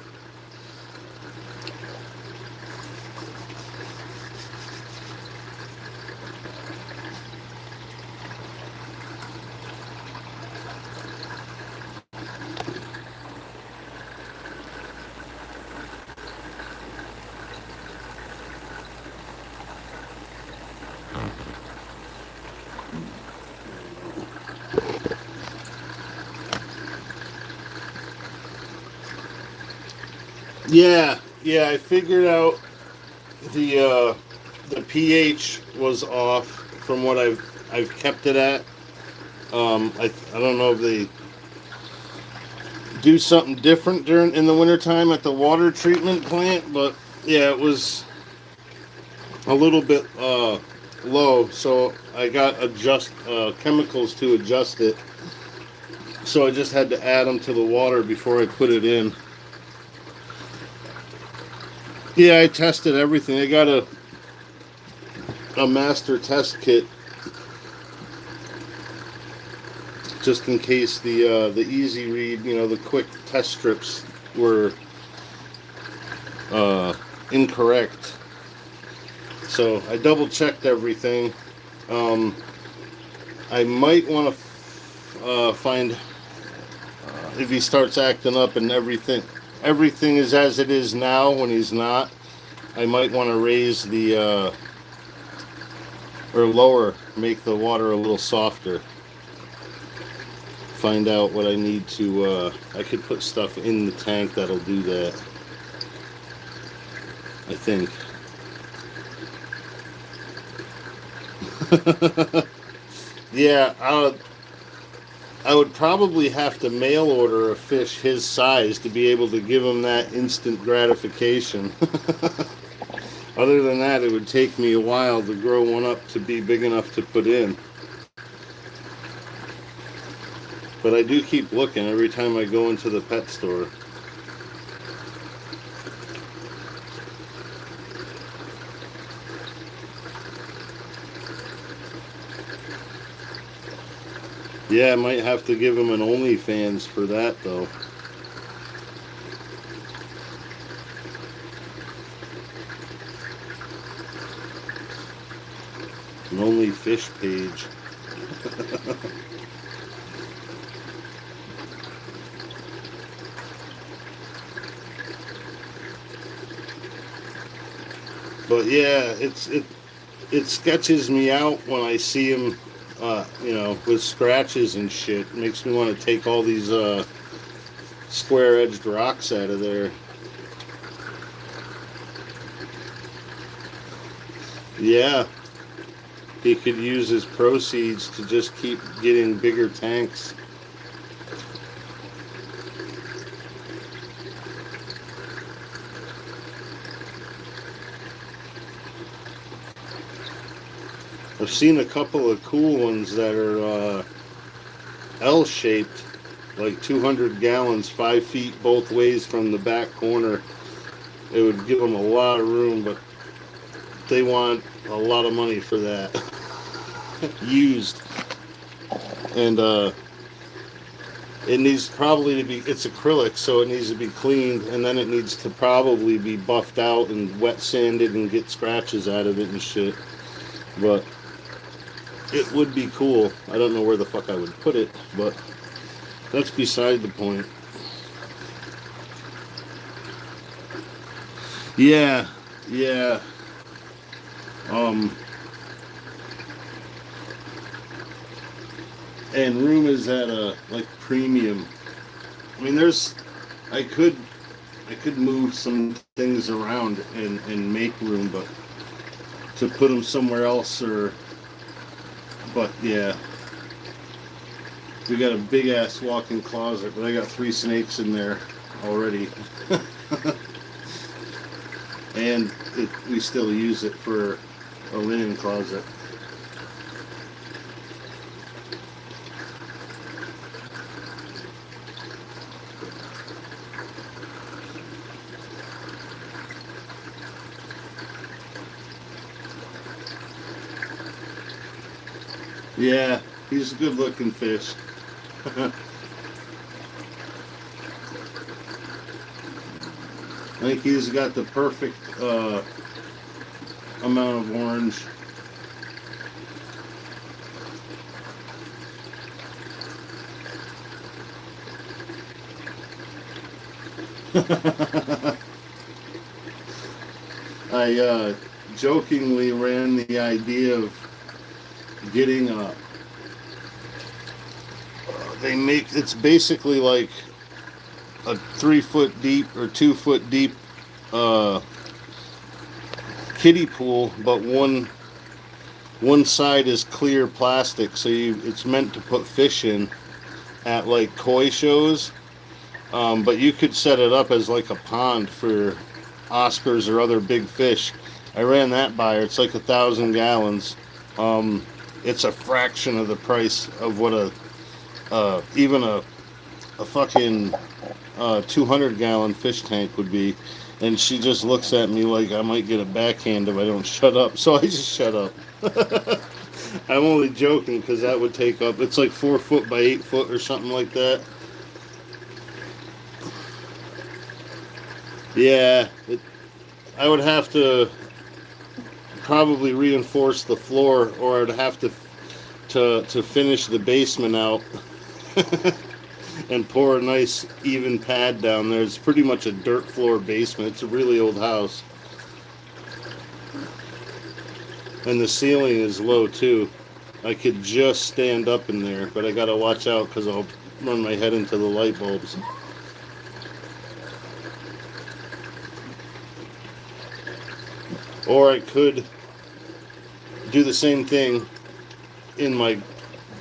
Yeah, I figured out the pH was off from what I've kept it at. I don't know if they do something different during in the wintertime at the water treatment plant, but yeah, it was a little bit low, so I got adjust chemicals to adjust it. So I just had to add them to the water before I put it in. Yeah, I tested everything. I got a master test kit just in case the easy read, the quick test strips were uh, incorrect. So I double checked everything. Um, I might want to find if he starts acting up and everything is as it is now when he's not. I might want to raise the or lower, make the water a little softer. Find out what I need to. I could put stuff in the tank that'll do that. I think. Yeah, I would probably have to mail order a fish his size to be able to give him that instant gratification. Other than that, it would take me a while to grow one up to be big enough to put in. But I do keep looking every time I go into the pet store. Yeah, I might have to give him an OnlyFans for that, though. An only fish page. But yeah, it sketches me out when I see him, with scratches and shit. It makes me want to take all these square-edged rocks out of there. Yeah, he could use his proceeds to just keep getting bigger tanks. I've seen a couple of cool ones that are L-shaped, like 200 gallons, 5 feet both ways from the back corner. It would give them a lot of room, but they want a lot of money for that. Used. And it needs probably to be, it's acrylic, so it needs to be cleaned, and then it needs to probably be buffed out and wet sanded and get scratches out of it and shit. But it would be cool. I don't know where the fuck I would put it, but that's beside the point. Yeah, yeah. And room is at a like premium. I mean, I could move some things around and make room, but to put them somewhere else but yeah, we got a big ass walk-in closet, but I got 3 snakes in there already. And we still use it for a linen closet. Yeah, he's a good looking fish. I think he's got the perfect amount of orange. I jokingly ran the idea of getting it's basically like a 3 foot deep or 2 foot deep uh, kiddie pool, but one side is clear plastic, so it's meant to put fish in at like koi shows. But you could set it up as like a pond for Oscars or other big fish. I ran that by her. It's like 1,000 gallons. Um, it's a fraction of the price of what even a fucking 200-gallon fish tank would be. And she just looks at me like I might get a backhand if I don't shut up. So I just shut up. I'm only joking because that would take up. It's like 4 foot by 8 foot or something like that. Yeah, I would have to probably reinforce the floor, or I'd have to finish the basement out and pour a nice even pad down there. It's pretty much a dirt floor basement. It's a really old house, and the ceiling is low too. I could just stand up in there, but I gotta watch out because I'll run my head into the light bulbs. Or I could do the same thing in my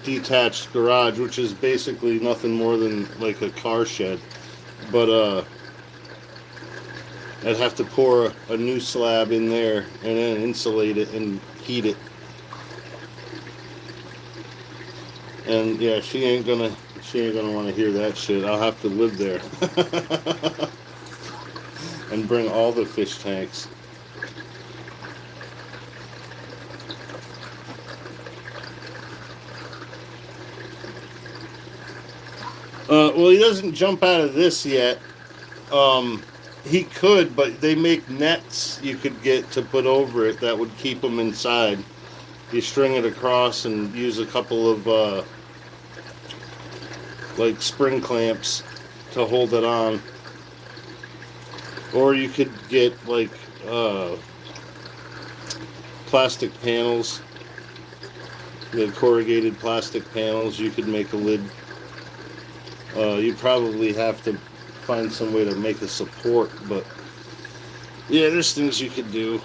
detached garage, which is basically nothing more than like a car shed. But I'd have to pour a new slab in there and then insulate it and heat it. And yeah, she ain't gonna want to hear that shit. I'll have to live there and bring all the fish tanks. Well, he doesn't jump out of this yet. He could, but they make nets you could get to put over it that would keep him inside. You string it across and use a couple of like spring clamps to hold it on. Or you could get like plastic panels, the corrugated plastic panels. You could make a lid. You probably have to find some way to make a support, but yeah, there's things you could do.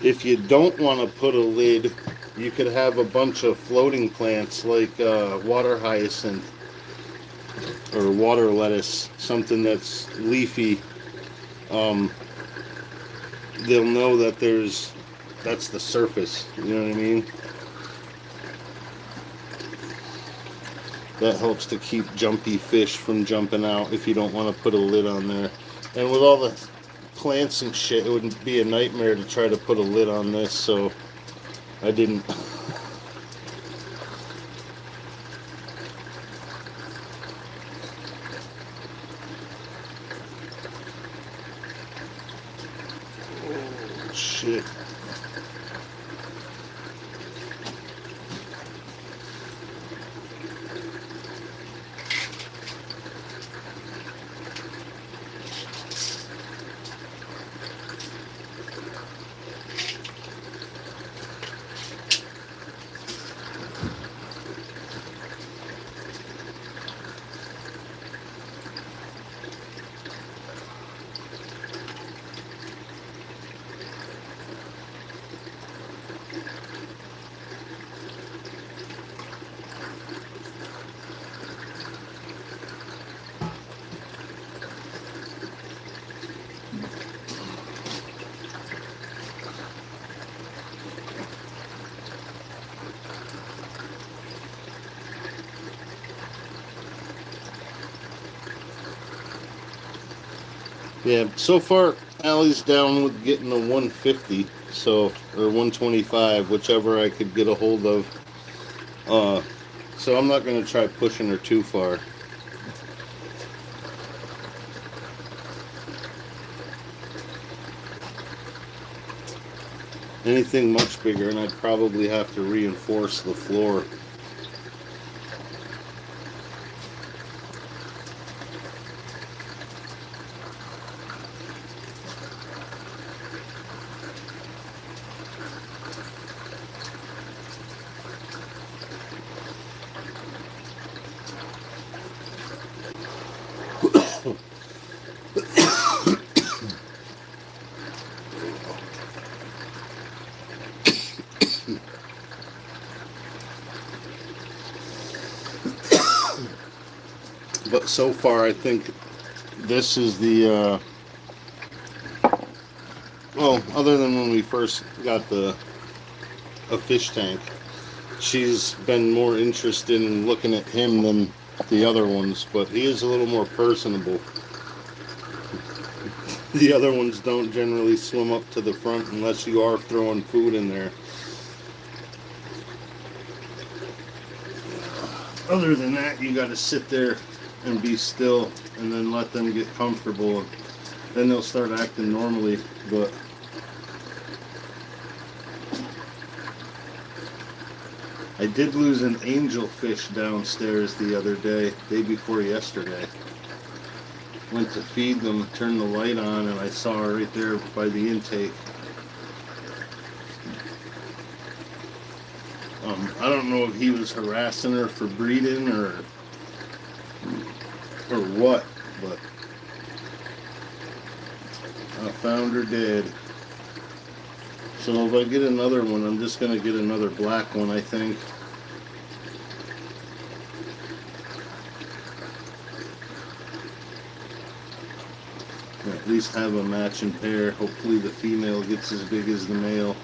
If you don't want to put a lid, you could have a bunch of floating plants like water hyacinth or water lettuce, something that's leafy. They'll know that that's the surface, you know what I mean? That helps to keep jumpy fish from jumping out if you don't want to put a lid on there. And with all the plants and shit, it would be a nightmare to try to put a lid on this, so I didn't. Oh, shit. Yeah, so far Allie's down with getting a 150, so or 125, whichever I could get a hold of. So I'm not gonna try pushing her too far. Anything much bigger, and I'd probably have to reinforce the floor. But so far, I think this is the, well, other than when we first got a fish tank, she's been more interested in looking at him than the other ones, but he is a little more personable. The other ones don't generally swim up to the front unless you are throwing food in there. Other than that, you got to sit there and be still and then let them get comfortable. Then they'll start acting normally. But I did lose an angelfish downstairs the other day before yesterday. Went to feed them, turned the light on, and I saw her right there by the intake. I don't know if he was harassing her for breeding or what, but I found her dead. So if I get another one, I'm just going to get another black one, I think. Or at least have a matching pair. Hopefully the female gets as big as the male.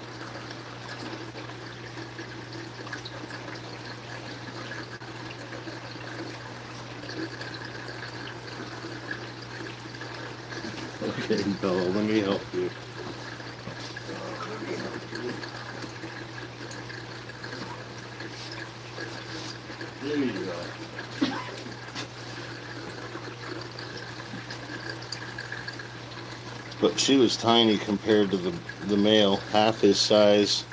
Okay, Bella, let me help you. There you go. But she was tiny compared to the male, half his size.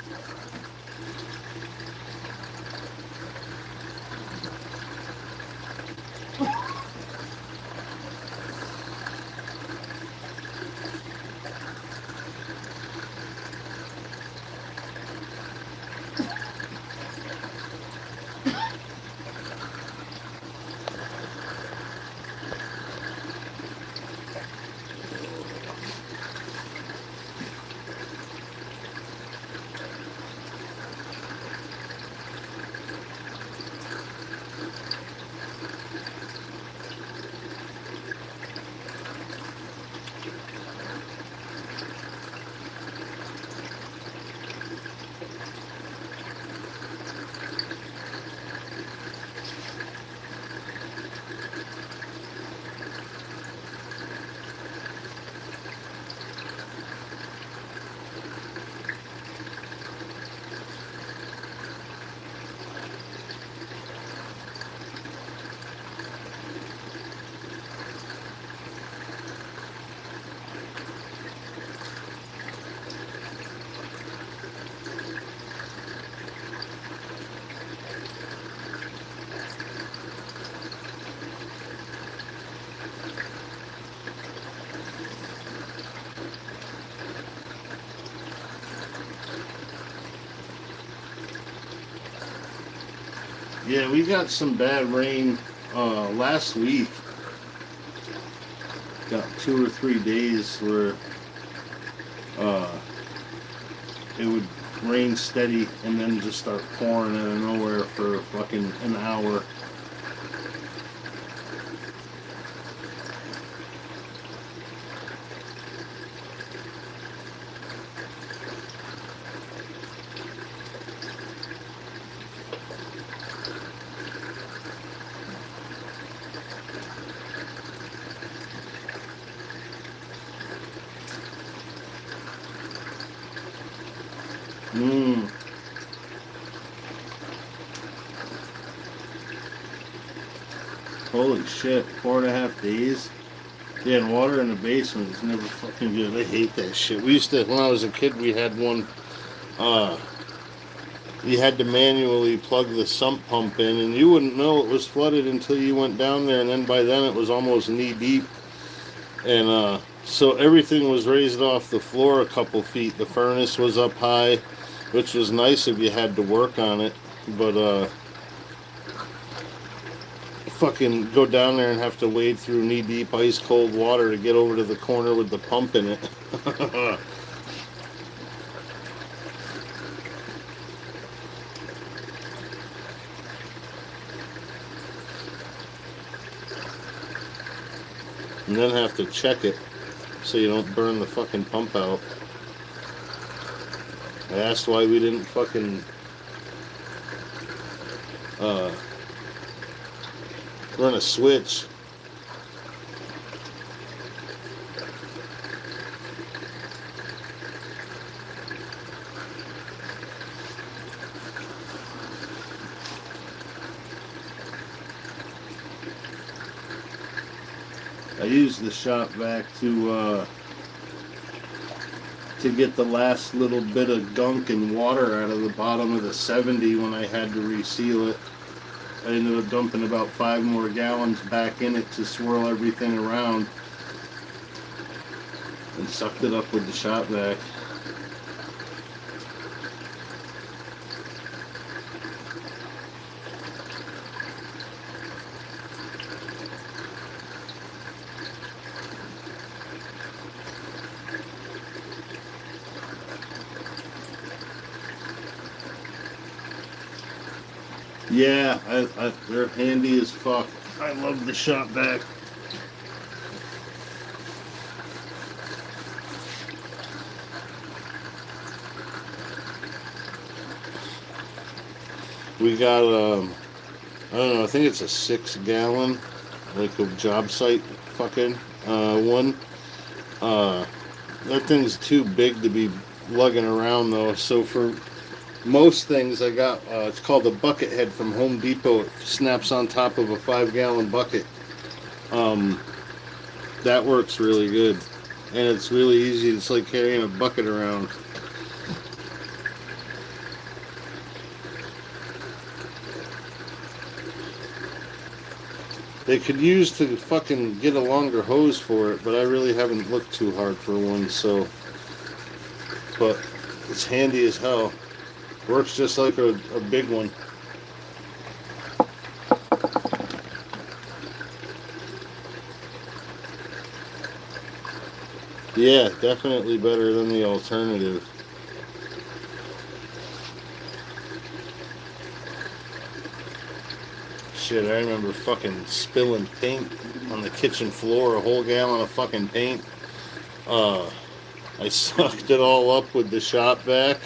Yeah, we got some bad rain last week. Got 2 or 3 days where it would rain steady and then just start pouring out of nowhere for fucking an hour. Holy shit, 4.5 days? Yeah, and water in the basement is never fucking good. I hate that shit. We used to, when I was a kid, we had one Uh, you had to manually plug the sump pump in, and you wouldn't know it was flooded until you went down there, and then by then it was almost knee deep. And so everything was raised off the floor a couple feet. The furnace was up high, which was nice if you had to work on it. But fucking go down there and have to wade through knee deep ice cold water to get over to the corner with the pump in it. And then have to check it so you don't burn the fucking pump out. I asked why we didn't fucking run a switch. I used the shop vac to get the last little bit of gunk and water out of the bottom of the 70 when I had to reseal it. I ended up dumping about 5 more gallons back in it to swirl everything around and sucked it up with the shop vac. Yeah, they're handy as fuck. I love the shop vac. We got, I don't know, I think it's a 6-gallon, like a job site fucking one. That thing's too big to be lugging around though, so for most things I got, it's called a bucket head from Home Depot. It snaps on top of a 5-gallon bucket. That works really good. And it's really easy. It's like carrying a bucket around. They could use to fucking get a longer hose for it, but I really haven't looked too hard for one, so. But it's handy as hell. Works just like a big one. Yeah, definitely better than the alternative. Shit, I remember fucking spilling paint on the kitchen floor, a whole gallon of fucking paint. I sucked it all up with the shop vac.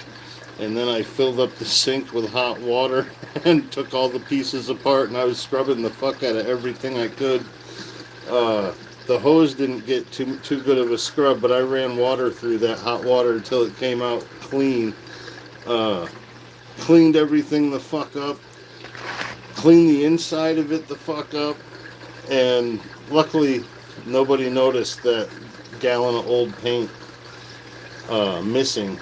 And then I filled up the sink with hot water and took all the pieces apart, and I was scrubbing the fuck out of everything I could. The hose didn't get too good of a scrub, but I ran water through that hot water until it came out clean. Cleaned everything the fuck up. Cleaned the inside of it the fuck up. And luckily, nobody noticed that gallon of old paint missing.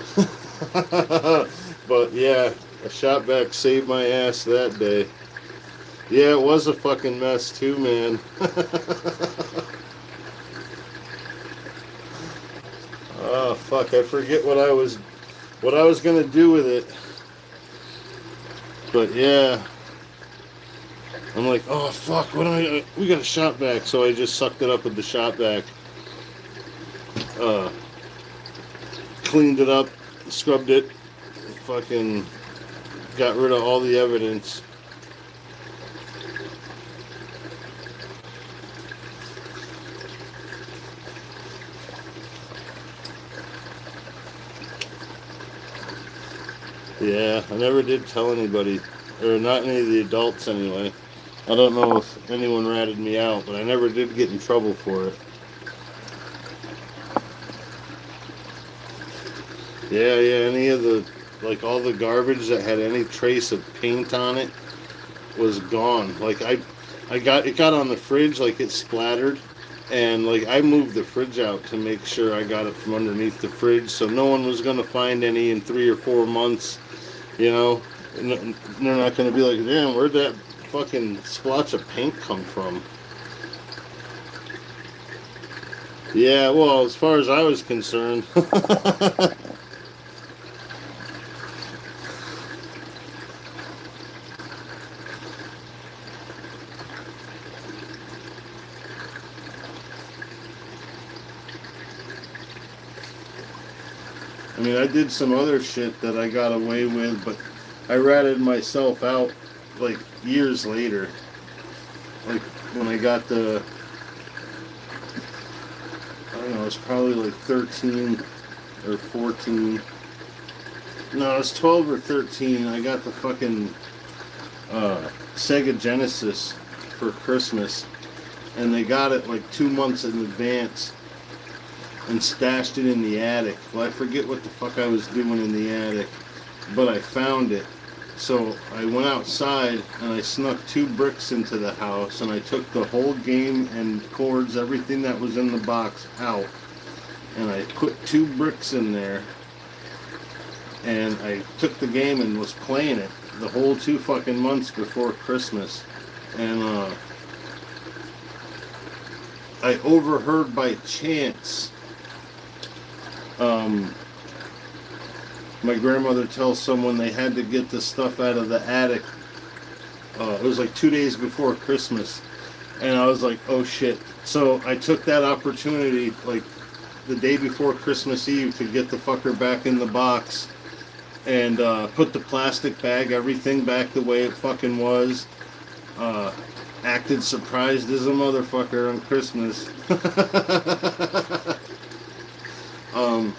But yeah, a shop vac saved my ass that day. Yeah, it was a fucking mess too, man. Oh fuck, I forget what I was gonna do with it. But yeah, I'm like, oh fuck, we got a shop vac, so I just sucked it up with the shop vac. Cleaned it up, scrubbed it, fucking got rid of all the evidence. Yeah, I never did tell anybody, or not any of the adults anyway. I don't know if anyone ratted me out, but I never did get in trouble for it. Yeah, any of the, like all the garbage that had any trace of paint on it was gone. Like it got on the fridge, like it splattered, And like I moved the fridge out to make sure I got it from underneath the fridge, so no one was gonna find any in 3 or 4 months, you know. And they're not gonna be like, damn, where'd that fucking splotch of paint come from? Yeah, well, as far as I was concerned. I mean, I did some other shit that I got away with, but I ratted myself out like years later. Like when I got I don't know, it was probably like 13 or 14. No, it was 12 or 13. I got the fucking Sega Genesis for Christmas, and they got it like 2 months in advance and stashed it in the attic. Well, I forget what the fuck I was doing in the attic, but I found it. So I went outside and I snuck 2 bricks into the house, and I took the whole game and cords, everything that was in the box out, and I put 2 bricks in there, and I took the game and was playing it the whole 2 fucking months before Christmas. And I overheard by chance my grandmother tells someone they had to get the stuff out of the attic. It was like 2 days before Christmas, and I was like, oh shit. So I took that opportunity, like the day before Christmas Eve, to get the fucker back in the box and put the plastic bag, everything back the way it fucking was. Acted surprised as a motherfucker on Christmas.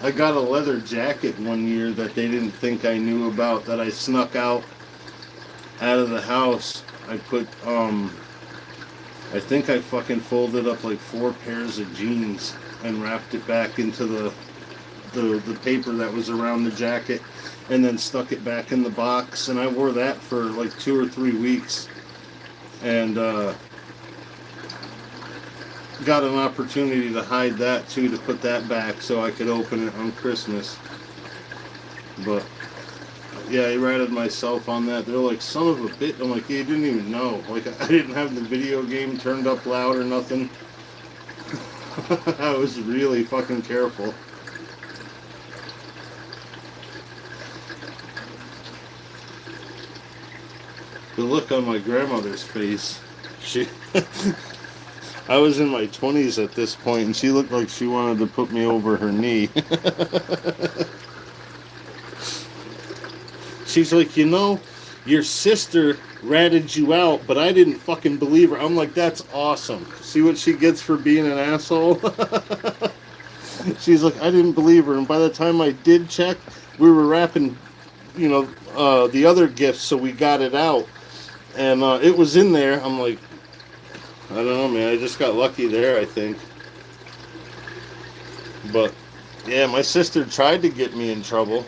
I got a leather jacket one year that they didn't think I knew about, that I snuck out of the house. I put, I think I fucking folded up like 4 pairs of jeans and wrapped it back into the paper that was around the jacket, and then stuck it back in the box. And I wore that for like 2 or 3 weeks, and got an opportunity to hide that too, to put that back so I could open it on Christmas. But yeah, I ratted myself on that. They're like, son of a bitch. I'm like, yeah, you didn't even know. Like, I didn't have the video game turned up loud or nothing. I was really fucking careful. The look on my grandmother's face. She I was in my 20s at this point, and she looked like she wanted to put me over her knee. She's like, you know, your sister ratted you out, but I didn't fucking believe her. I'm like, that's awesome. See what she gets for being an asshole? She's like, I didn't believe her, and by the time I did check, we were wrapping, you know, the other gifts, so we got it out, and it was in there. I'm like, I don't know, man. I just got lucky there, I think. But yeah, my sister tried to get me in trouble.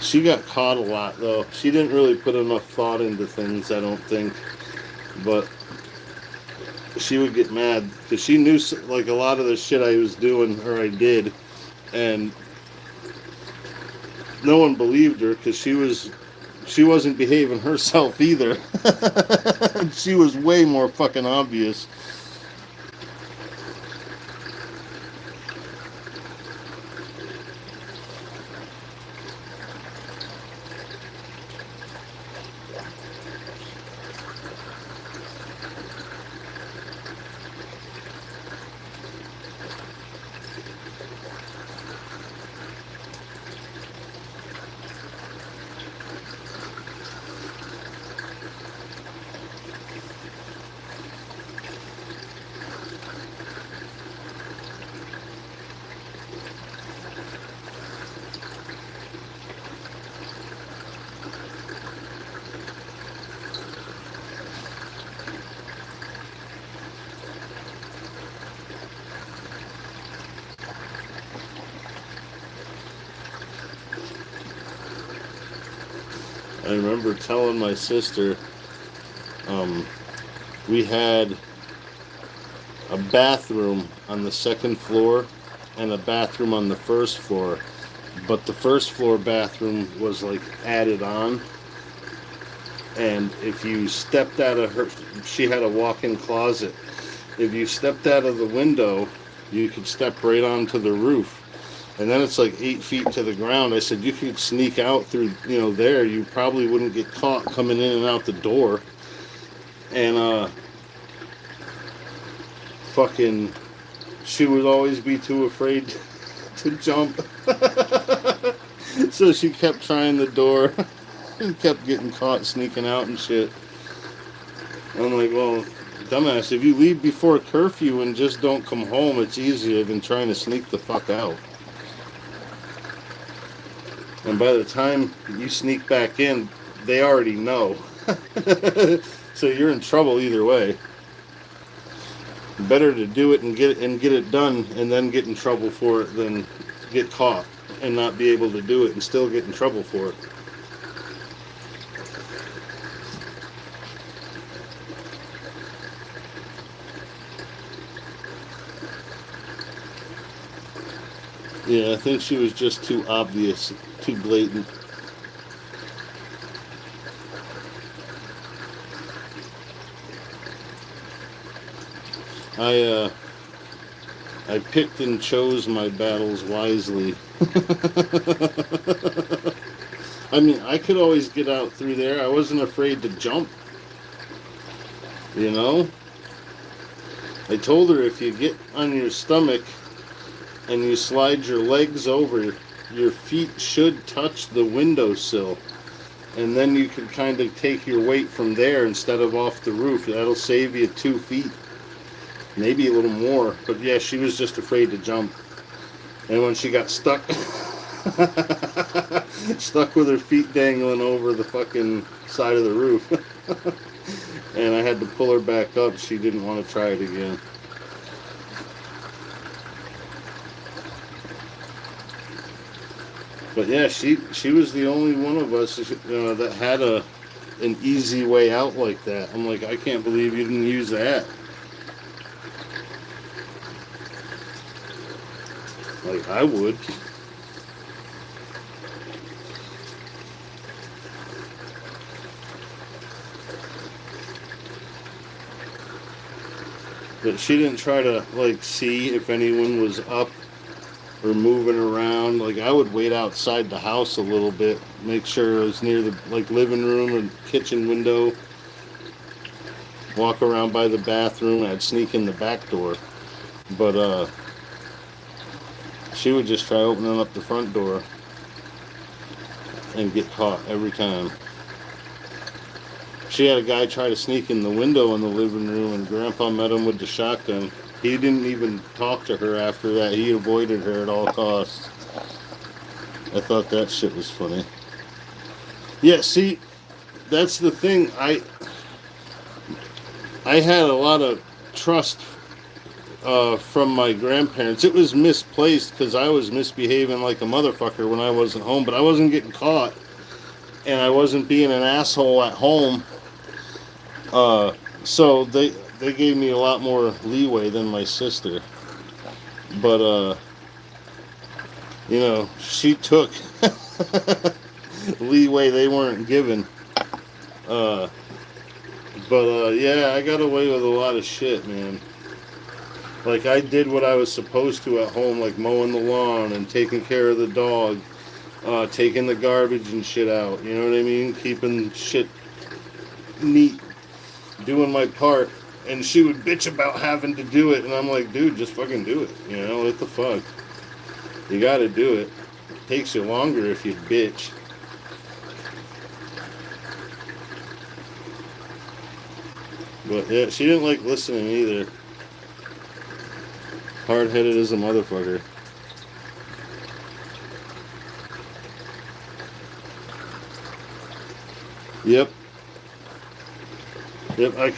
She got caught a lot, though. She didn't really put enough thought into things, I don't think. But she would get mad because she knew like a lot of the shit I was doing, or I did, and no one believed her because she wasn't behaving herself either. She was way more fucking obvious. I remember telling my sister, um, we had a bathroom on the second floor and a bathroom on the first floor, but the first floor bathroom was like added on, and if you stepped out of her, she had a walk-in closet. If you stepped out of the window, you could step right onto the roof, and then it's like 8 feet to the ground. I said you could sneak out through, there. You probably wouldn't get caught coming in and out the door. And fucking, she would always be too afraid to jump. So she kept trying the door and kept getting caught sneaking out and shit. I'm like, well, dumbass, if you leave before curfew and just don't come home, it's easier than trying to sneak the fuck out. And by the time you sneak back in, they already know. So you're in trouble either way. Better to do it and get it done and then get in trouble for it than get caught and not be able to do it and still get in trouble for it. Yeah, I think she was just too obvious, too blatant. I picked and chose my battles wisely. I mean, I could always get out through there. I wasn't afraid to jump. I told her if you get on your stomach and you slide your legs over, your feet should touch the windowsill. And then you can kind of take your weight from there instead of off the roof. That'll save you 2 feet. Maybe a little more. But yeah, she was just afraid to jump. And when she got stuck, stuck with her feet dangling over the fucking side of the roof, and I had to pull her back up, she didn't want to try it again. But yeah, she was the only one of us that had an easy way out like that. I'm like, I can't believe you didn't use that. Like, I would. But she didn't try to, like, see if anyone was up or moving around. Like, I would wait outside the house a little bit, make sure it was near the, like, living room and kitchen window. Walk around by the bathroom. I'd sneak in the back door. But, she would just try opening up the front door and get caught every time. She had a guy try to sneak in the window in the living room, and Grandpa met him with the shotgun. He didn't even talk to her after that. He avoided her at all costs. I thought that shit was funny. Yeah, see, that's the thing. I had a lot of trust from my grandparents. It was misplaced because I was misbehaving like a motherfucker when I wasn't home, but I wasn't getting caught, and I wasn't being an asshole at home. So they gave me a lot more leeway than my sister. But she took leeway they weren't given. Yeah, I got away with a lot of shit, man. Like, I did what I was supposed to at home, like mowing the lawn and taking care of the dog, taking the garbage and shit out, you know what I mean? Keeping shit neat, doing my part. And she would bitch about having to do it, and I'm like, dude, just fucking do it, what the fuck? You gotta do it. It takes you longer if you bitch. But yeah, she didn't like listening either. Hard-headed as a motherfucker. Yep, I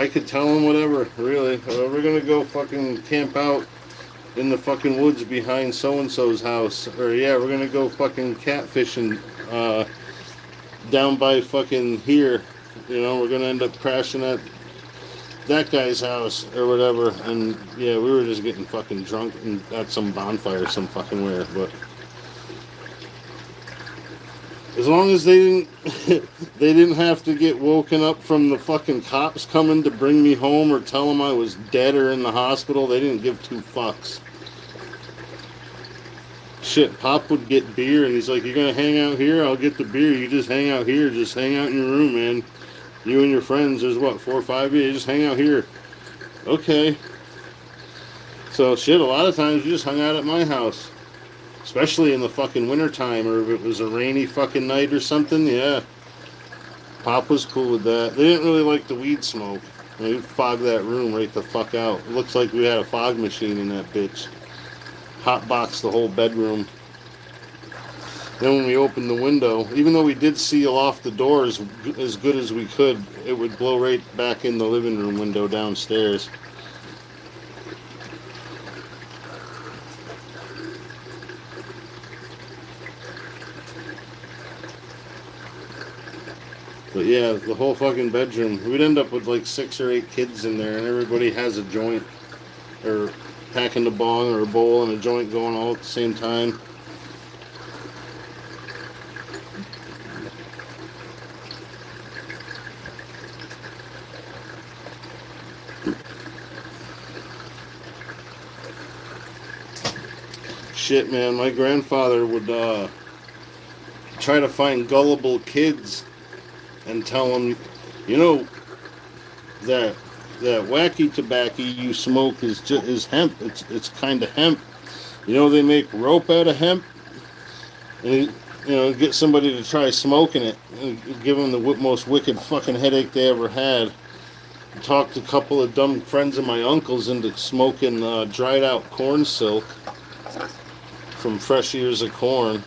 could tell him whatever, really. We're gonna go fucking camp out in the fucking woods behind so-and-so's house. Or, yeah, we're gonna go fucking catfishing down by fucking here. We're gonna end up crashing at that guy's house or whatever. And yeah, we were just getting fucking drunk and at some bonfire some fucking where. But as long as they didn't they didn't have to get woken up from the fucking cops coming to bring me home or tell them I was dead or in the hospital, they didn't give two fucks. Shit, Pop would get beer and he's like, "You're gonna hang out here? I'll get the beer. You just hang out here. Just hang out in your room, man. You and your friends, there's what, 4 or 5 of you? Just hang out here." Okay. So shit, a lot of times you just hung out at my house. Especially in the fucking wintertime, or if it was a rainy fucking night or something, yeah. Pop was cool with that. They didn't really like the weed smoke. They'd fog that room right the fuck out. It looks like we had a fog machine in that bitch. Hotbox the whole bedroom. Then when we opened the window, even though we did seal off the doors as good as we could, it would blow right back in the living room window downstairs. But yeah, the whole fucking bedroom, we'd end up with like 6 or 8 kids in there, and everybody has a joint, or packing a bong or a bowl and a joint going all at the same time. Shit, man, my grandfather would try to find gullible kids and tell them, that wacky tobacco you smoke is hemp. It's kind of hemp. They make rope out of hemp, and get somebody to try smoking it, and give them the most wicked fucking headache they ever had. Talked a couple of dumb friends of my uncle's into smoking dried out corn silk from fresh ears of corn.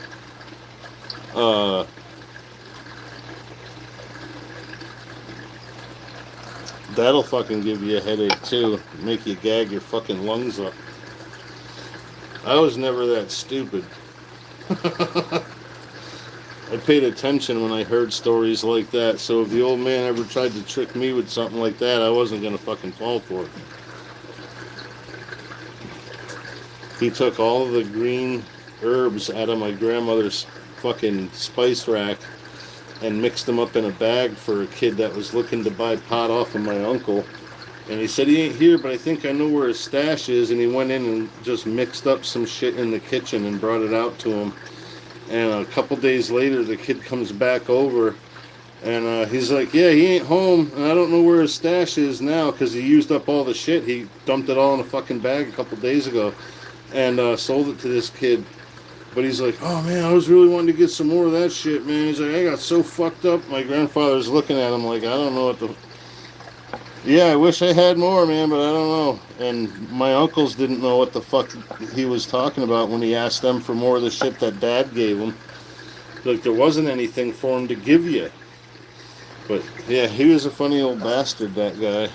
That'll fucking give you a headache too. Make you gag your fucking lungs up. I was never that stupid. I paid attention when I heard stories like that, so if the old man ever tried to trick me with something like that, I wasn't gonna fucking fall for it. He took all the green herbs out of my grandmother's fucking spice rack and mixed them up in a bag for a kid that was looking to buy pot off of my uncle. And he said he ain't here, but I think I know where his stash is. And he went in and just mixed up some shit in the kitchen and brought it out to him. And a couple days later, the kid comes back over, and he's like, "Yeah, he ain't home, and I don't know where his stash is now because he used up all the shit. He dumped it all in a fucking bag a couple days ago and sold it to this kid." But he's like, "Oh man, I was really wanting to get some more of that shit, man." He's like, "I got so fucked up." My grandfather's looking at him like, "I don't know what the..." Yeah, I wish I had more, man, but I don't know. And my uncles didn't know what the fuck he was talking about when he asked them for more of the shit that Dad gave him. Like, there wasn't anything for him to give you. But yeah, he was a funny old bastard, that guy.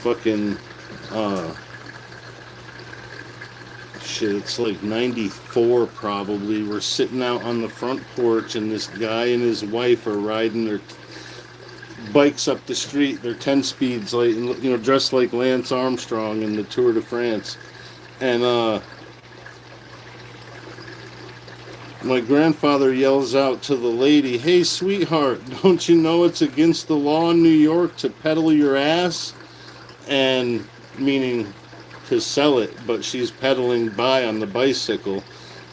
Fucking shit, it's like 94 probably. We're sitting out on the front porch, and this guy and his wife are riding their bikes up the street. They're 10 speeds, like, dressed like Lance Armstrong in the Tour de France. And my grandfather yells out to the lady, "Hey sweetheart, don't you know it's against the law in New York to peddle your ass?" And meaning to sell it, but she's pedaling by on the bicycle.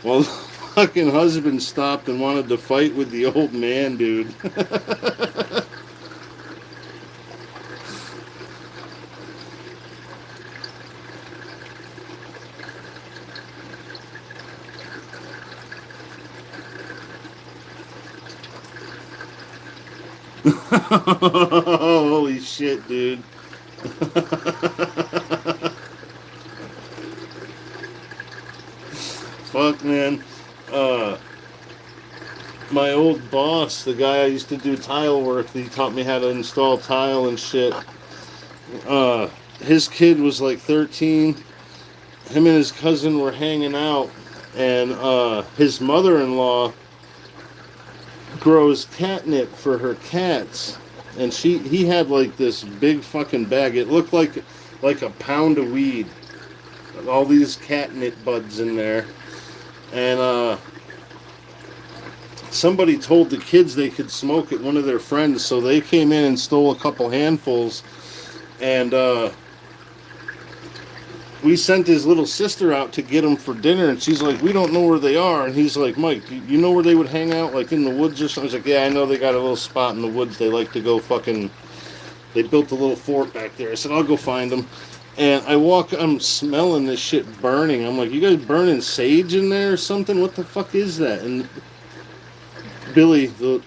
Well, the fucking husband stopped and wanted to fight with the old man, dude. Holy shit, dude. Fuck, man. my old boss, the guy I used to do tile work, he taught me how to install tile and shit. Uh, his kid was like 13. Him and his cousin were hanging out, and his mother-in-law grows catnip for her cats, and he had like this big fucking bag. It looked like a pound of weed, all these catnip buds in there, and somebody told the kids they could smoke it. One of their friends, so they came in and stole a couple handfuls, and we sent his little sister out to get them for dinner, and she's like, we don't know where they are. And he's like, Mike, you know where they would hang out, like in the woods or something? I was like, yeah, I know they got a little spot in the woods they like to go fucking, they built a little fort back there. I said, I'll go find them. And I'm smelling this shit burning. I'm like, you guys burning sage in there or something? What the fuck is that? And Billy, the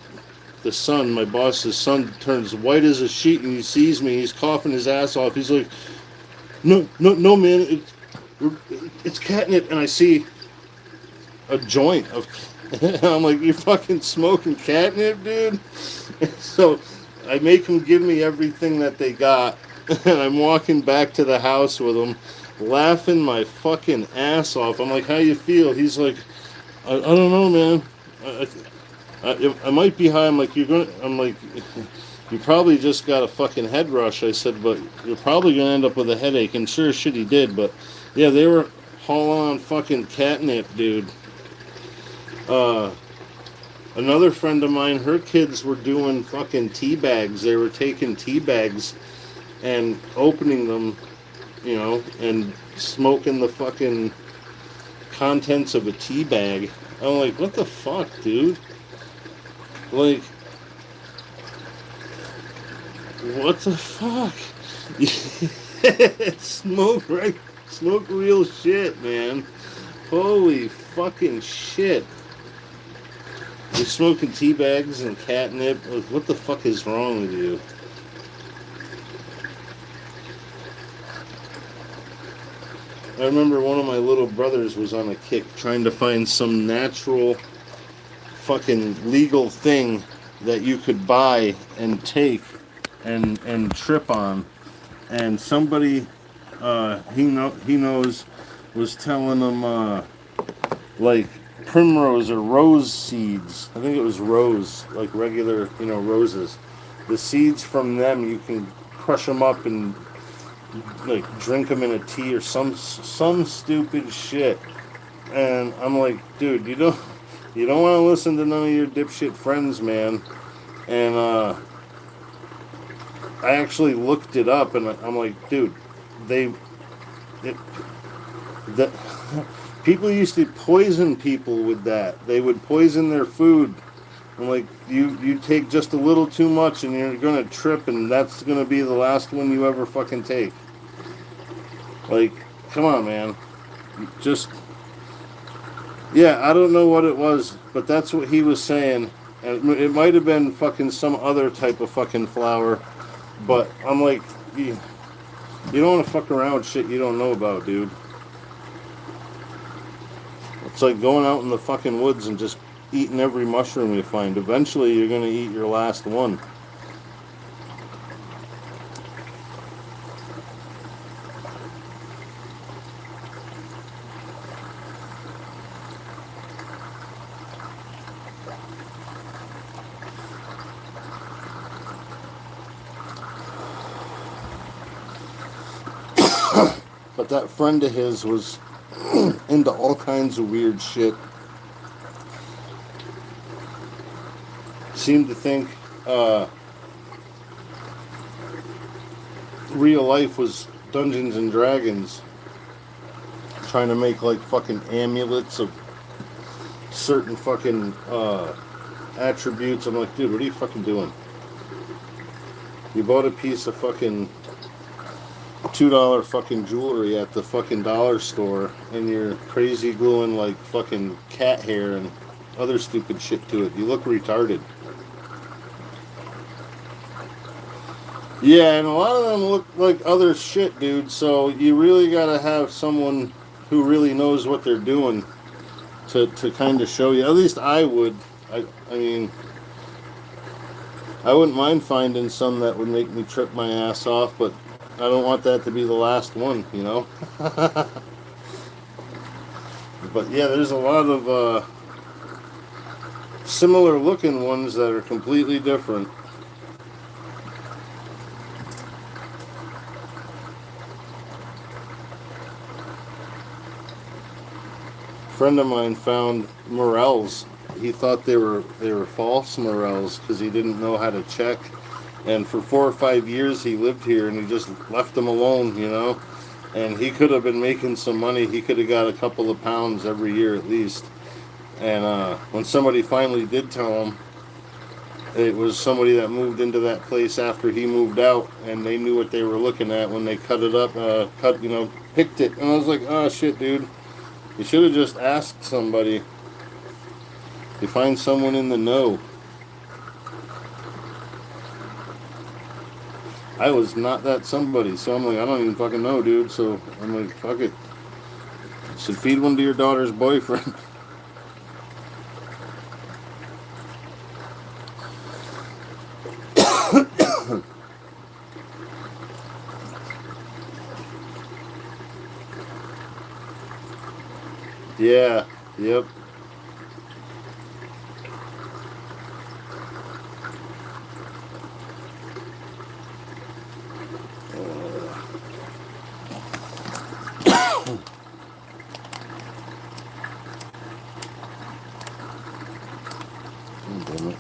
son, my boss's son, turns white as a sheet, and he sees me. He's coughing his ass off. He's like, no, man, it's catnip. And I see a joint of, I'm like, you're fucking smoking catnip, dude? So I make them give me everything that they got, and I'm walking back to the house with them, laughing my fucking ass off. I'm like, how you feel? He's like, I don't know, man. I might be high. I'm like, you probably just got a fucking head rush. I said, but you're probably going to end up with a headache. And sure as shit he did. But yeah, they were hauling on fucking catnip, dude. Another friend of mine, her kids were doing fucking tea bags. They were taking tea bags and opening them, you know, and smoking the fucking contents of a tea bag. I'm like, what the fuck, dude? Like, what the fuck? Smoke real shit, man. Holy fucking shit. You're smoking tea bags and catnip. Like, what the fuck is wrong with you? I remember one of my little brothers was on a kick trying to find some natural fucking legal thing that you could buy and take and trip on, and somebody he knows was telling him like primrose or rose seeds. I think it was rose, like regular, you know, roses. The seeds from them, you can crush them up and like drink them in a tea or some stupid shit. And I'm like, dude, you don't want to listen to none of your dipshit friends, man. And I actually looked it up, and I'm like, dude, that people used to poison people with that. They would poison their food. I'm like, you take just a little too much, and you're gonna trip, and that's gonna be the last one you ever fucking take. Like, come on, man. Just, yeah, I don't know what it was, but that's what he was saying. And it might have been fucking some other type of fucking flower, but I'm like, you don't want to fuck around with shit you don't know about, dude. It's like going out in the fucking woods and just eating every mushroom you find. Eventually, you're gonna eat your last one. But that friend of his was into all kinds of weird shit. Seemed to think real life was Dungeons and Dragons. Trying to make like fucking amulets of certain fucking attributes. I'm like, dude, what are you fucking doing? You bought a piece of fucking $2 fucking jewelry at the fucking dollar store, and you're crazy gluing like fucking cat hair and other stupid shit to it. You look retarded. Yeah, and a lot of them look like other shit, dude, so you really gotta have someone who really knows what they're doing to kind of show you. At least I would. I mean, I wouldn't mind finding some that would make me trip my ass off, but I don't want that to be the last one, you know? But yeah, there's a lot of similar looking ones that are completely different. A friend of mine found morels. He thought they were false morels because he didn't know how to check. And for 4 or 5 years he lived here and he just left them alone, you know. And he could have been making some money. He could have got a couple of pounds every year at least. And when somebody finally did tell him, it was somebody that moved into that place after he moved out, and they knew what they were looking at when they cut it up, picked it. And I was like, oh shit, dude. You should have just asked somebody. You find someone in the know. I was not that somebody, so I'm like, I don't even fucking know, dude. So I'm like, fuck it. Should feed one to your daughter's boyfriend. Yeah, yep. Oh, damn it.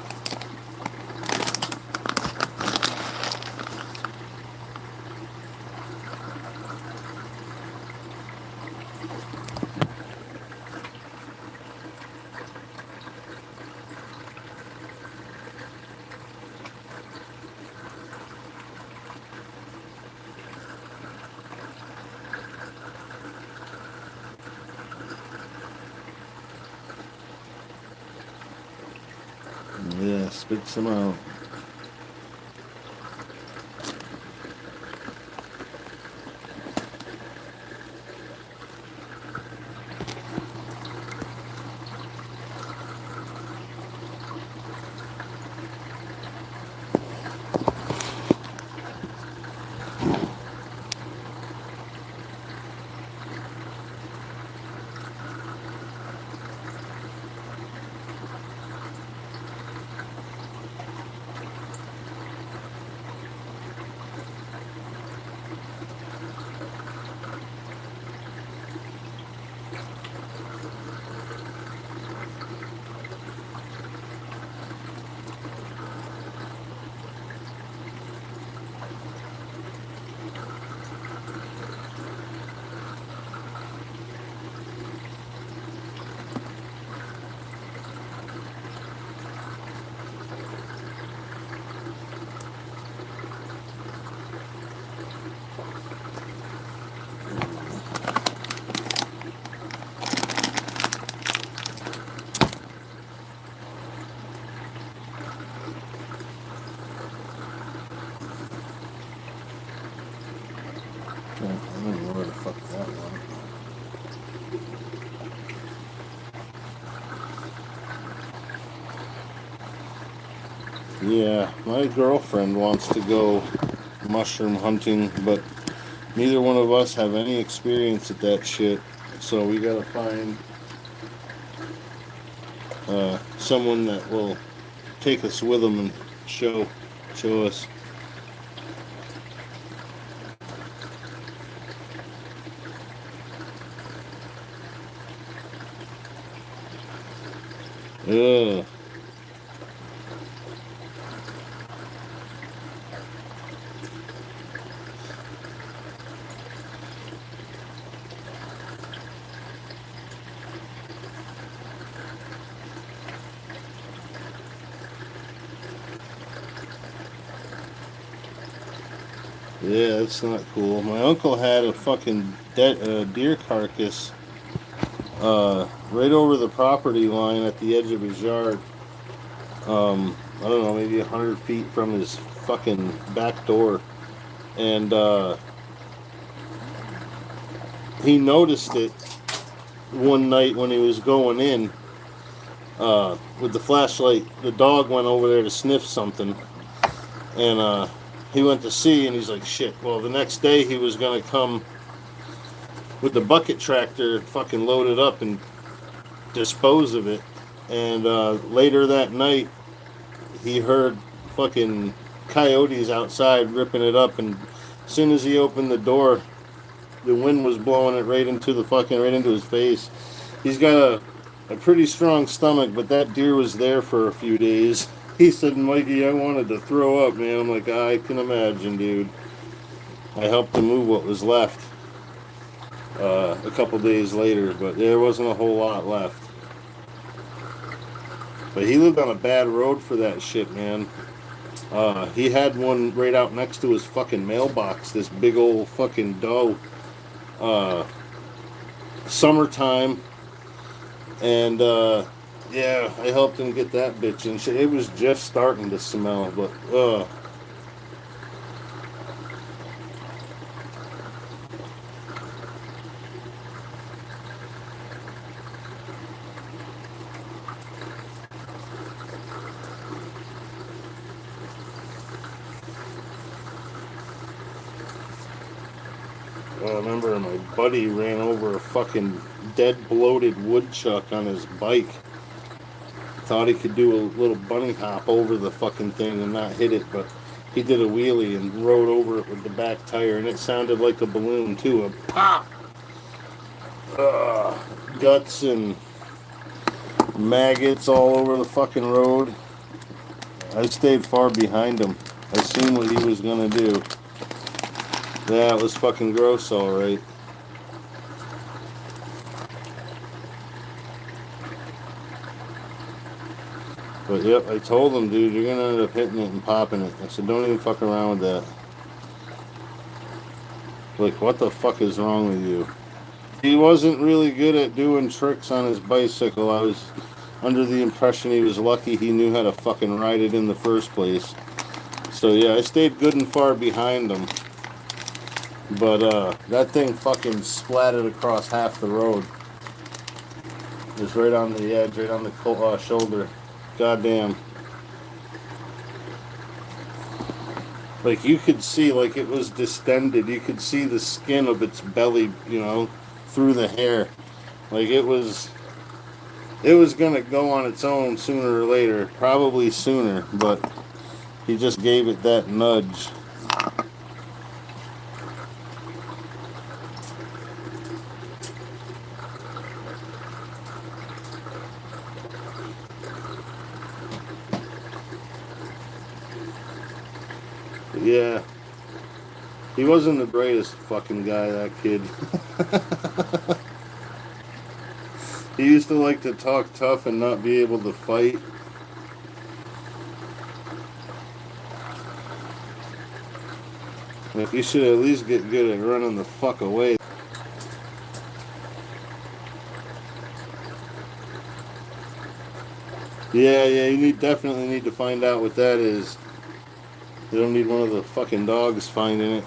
Yeah, spit some out. I don't know where the fuck that one. Yeah, my girlfriend wants to go mushroom hunting, but neither one of us have any experience at that shit. So we gotta find someone that will take us with them and show us. Ugh. Yeah, that's not cool. My uncle had a fucking deer carcass right over the property line at the edge of his yard. I don't know, maybe 100 feet from his fucking back door. And he noticed it one night when he was going in. with the flashlight. The dog went over there to sniff something, and he went to see, and he's like, shit. Well, the next day he was gonna come with the bucket tractor, fucking load it up and dispose of it. And later that night, he heard fucking coyotes outside ripping it up, and as soon as he opened the door, the wind was blowing it right into his face. He's got a pretty strong stomach, but that deer was there for a few days. He said, Mikey, I wanted to throw up, man. I'm like, I can imagine, dude. I helped him move what was left a couple days later, but there wasn't a whole lot left. But he lived on a bad road for that shit, man. He had one right out next to his fucking mailbox, this big old fucking doe. Summertime. And, yeah, I helped him get that bitch in. It was just starting to smell, but, I remember my buddy ran over a fucking dead bloated woodchuck on his bike. Thought he could do a little bunny hop over the fucking thing and not hit it, but he did a wheelie and rode over it with the back tire, and it sounded like a balloon too. A pop! Guts and maggots all over the fucking road. I stayed far behind him. I seen what he was gonna do. Yeah, it was fucking gross, alright. But yep, I told him, dude, you're gonna end up hitting it and popping it. I said, don't even fuck around with that. Like, what the fuck is wrong with you? He wasn't really good at doing tricks on his bicycle. I was under the impression he was lucky he knew how to fucking ride it in the first place. So yeah, I stayed good and far behind him. But that thing fucking splattered across half the road. Just right on the edge, right on the shoulder. Goddamn. Like, you could see, like, it was distended. You could see the skin of its belly, you know, through the hair. Like, it was gonna go on its own sooner or later. Probably sooner, but he just gave it that nudge. Yeah. He wasn't the greatest fucking guy, that kid. He used to like to talk tough and not be able to fight. Like, you should at least get good at running the fuck away. Yeah, you definitely need to find out what that is. You don't need one of the fucking dogs finding it,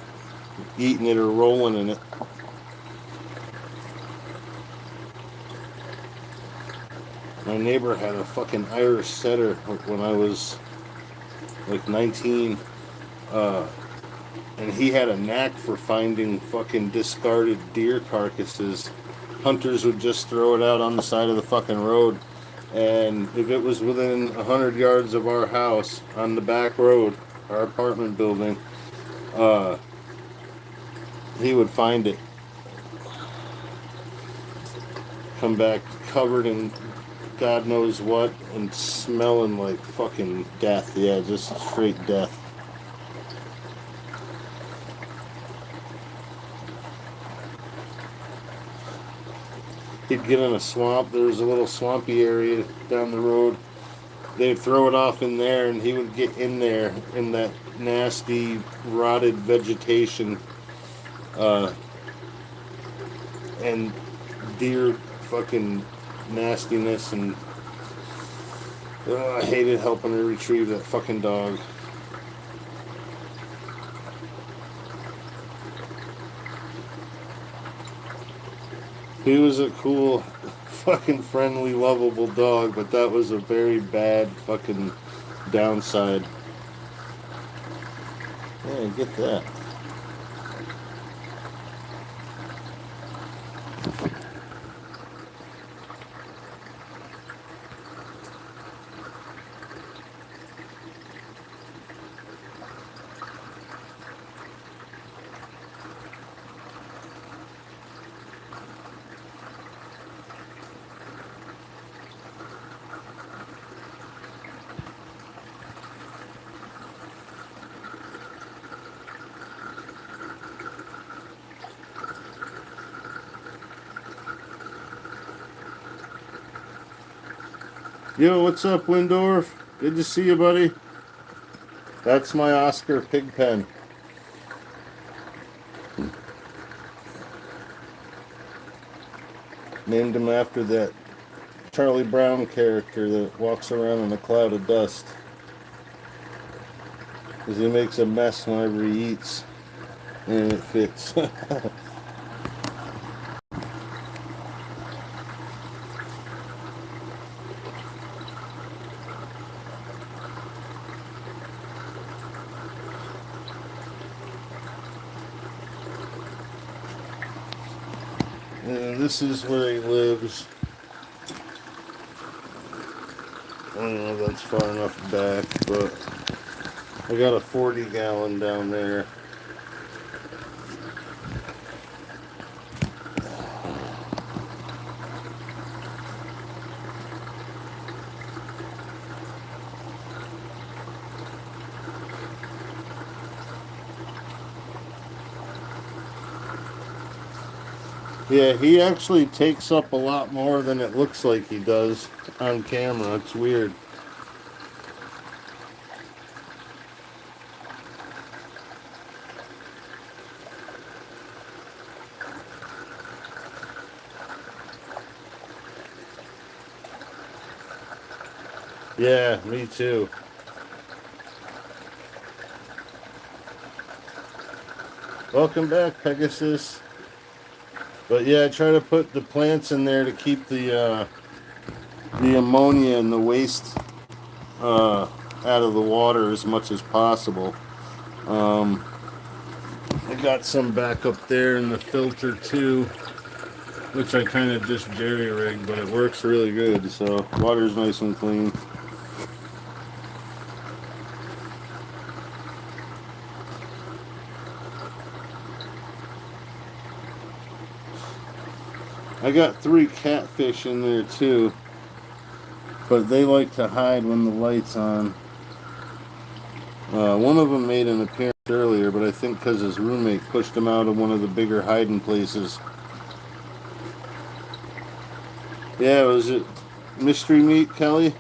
eating it, or rolling in it. My neighbor had a fucking Irish setter when I was like 19. And he had a knack for finding fucking discarded deer carcasses. Hunters would just throw it out on the side of the fucking road. And if it was within 100 yards of our house on the back road, our apartment building, he would find it. Come back covered in God knows what and smelling like fucking death. Yeah, just straight death. He'd get in a swamp. There was a little swampy area down the road. They'd throw it off in there, and he would get in there in that nasty, rotted vegetation, and deer fucking nastiness, and I hated helping her retrieve that fucking dog. He was a cool fucking friendly, lovable dog, but that was a very bad fucking downside. Yeah, get that. Yo, what's up, Windorf? Good to see you, buddy. That's my Oscar Pigpen. Named him after that Charlie Brown character that walks around in a cloud of dust. Because he makes a mess whenever he eats. And it fits. And this is where he lives. I don't know if that's far enough back, but I got a 40-gallon down there. Yeah, he actually takes up a lot more than it looks like he does on camera. It's weird. Yeah, me too. Welcome back, Pegasus. But yeah, I try to put the plants in there to keep the ammonia and the waste out of the water as much as possible. I got some back up there in the filter too, which I kind of just jerry-rigged, but it works really good, so water's nice and clean. I got 3 catfish in there too, but they like to hide when the light's on. One of them made an appearance earlier, but I think because his roommate pushed him out of one of the bigger hiding places. Yeah, was it mystery meat, Kelly?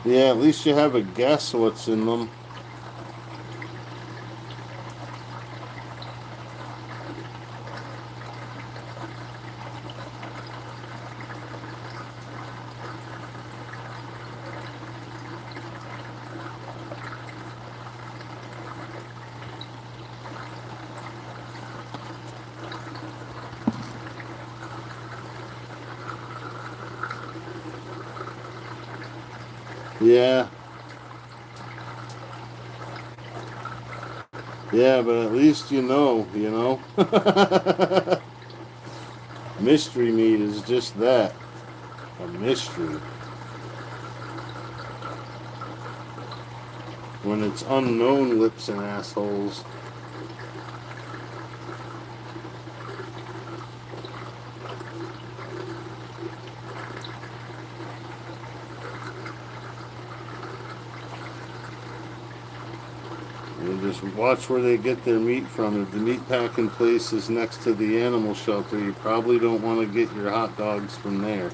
Yeah, at least you have a guess what's in them. Yeah. Yeah, but at least you know, you know? Mystery meat is just that. A mystery. When it's unknown lips and assholes. You just watch where they get their meat from. If the meat packing place is next to the animal shelter, you probably don't want to get your hot dogs from there.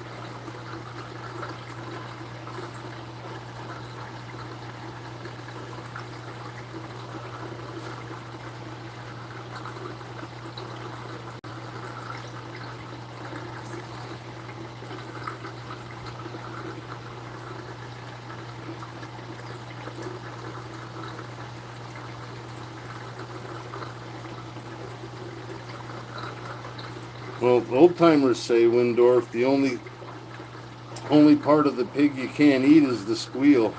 Well, old timers say, Windorf, the only part of the pig you can't eat is the squeal.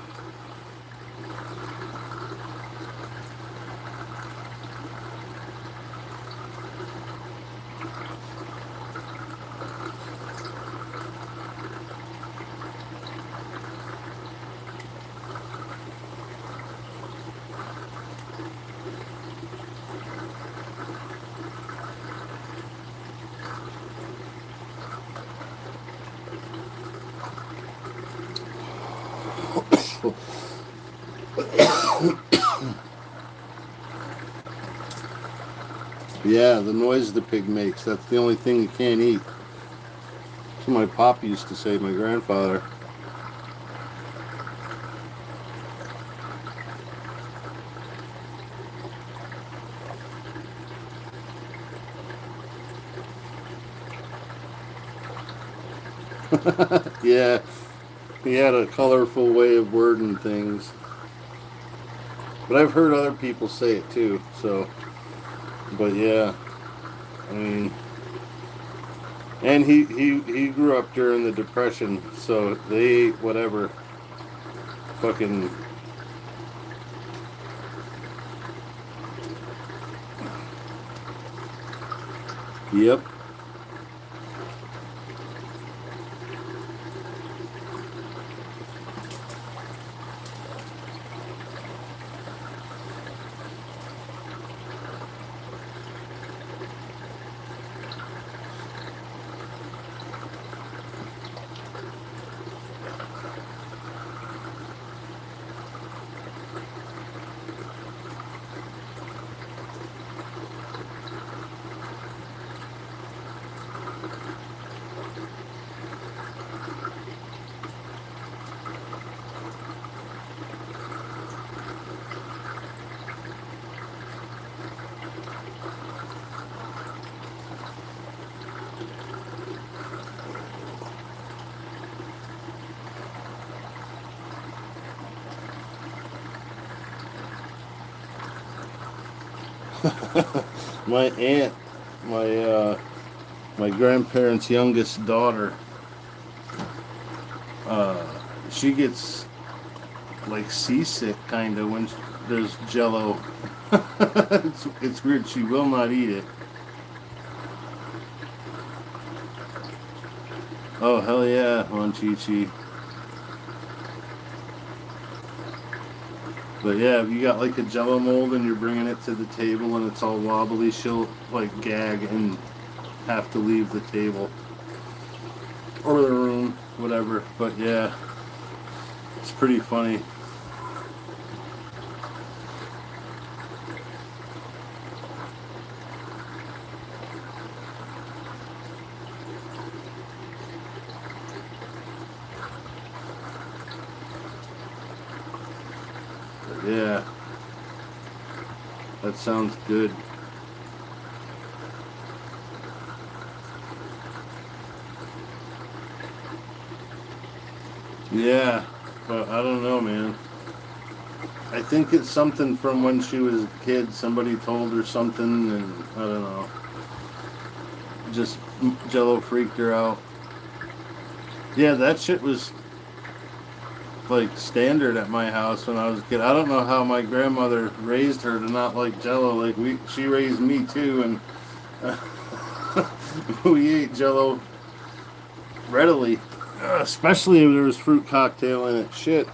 Yeah, the noise the pig makes, that's the only thing you can't eat. That's what my pop used to say, my grandfather. Yeah, he had a colorful way of wording things. But I've heard other people say it too, so. But yeah, I mean. And he grew up during the Depression, so they ate whatever. Fucking. Yep. My aunt, my grandparents' youngest daughter, uh, she gets like seasick kind of when there's Jello. It's weird. She will not eat it. Oh hell yeah, Monchichi. But yeah, if you got like a Jello mold and you're bringing it to the table and it's all wobbly, she'll like gag and have to leave the table or the room, whatever. But yeah, it's pretty funny. But yeah, that sounds good. Yeah, but I don't know, man. I think it's something from when she was a kid. Somebody told her something, and I don't know. Just Jello freaked her out. Yeah, that shit was like standard at my house when I was a kid. I don't know how my grandmother raised her to not like Jello. Like she raised me too, and we ate Jello readily, especially if there was fruit cocktail in it. Shit.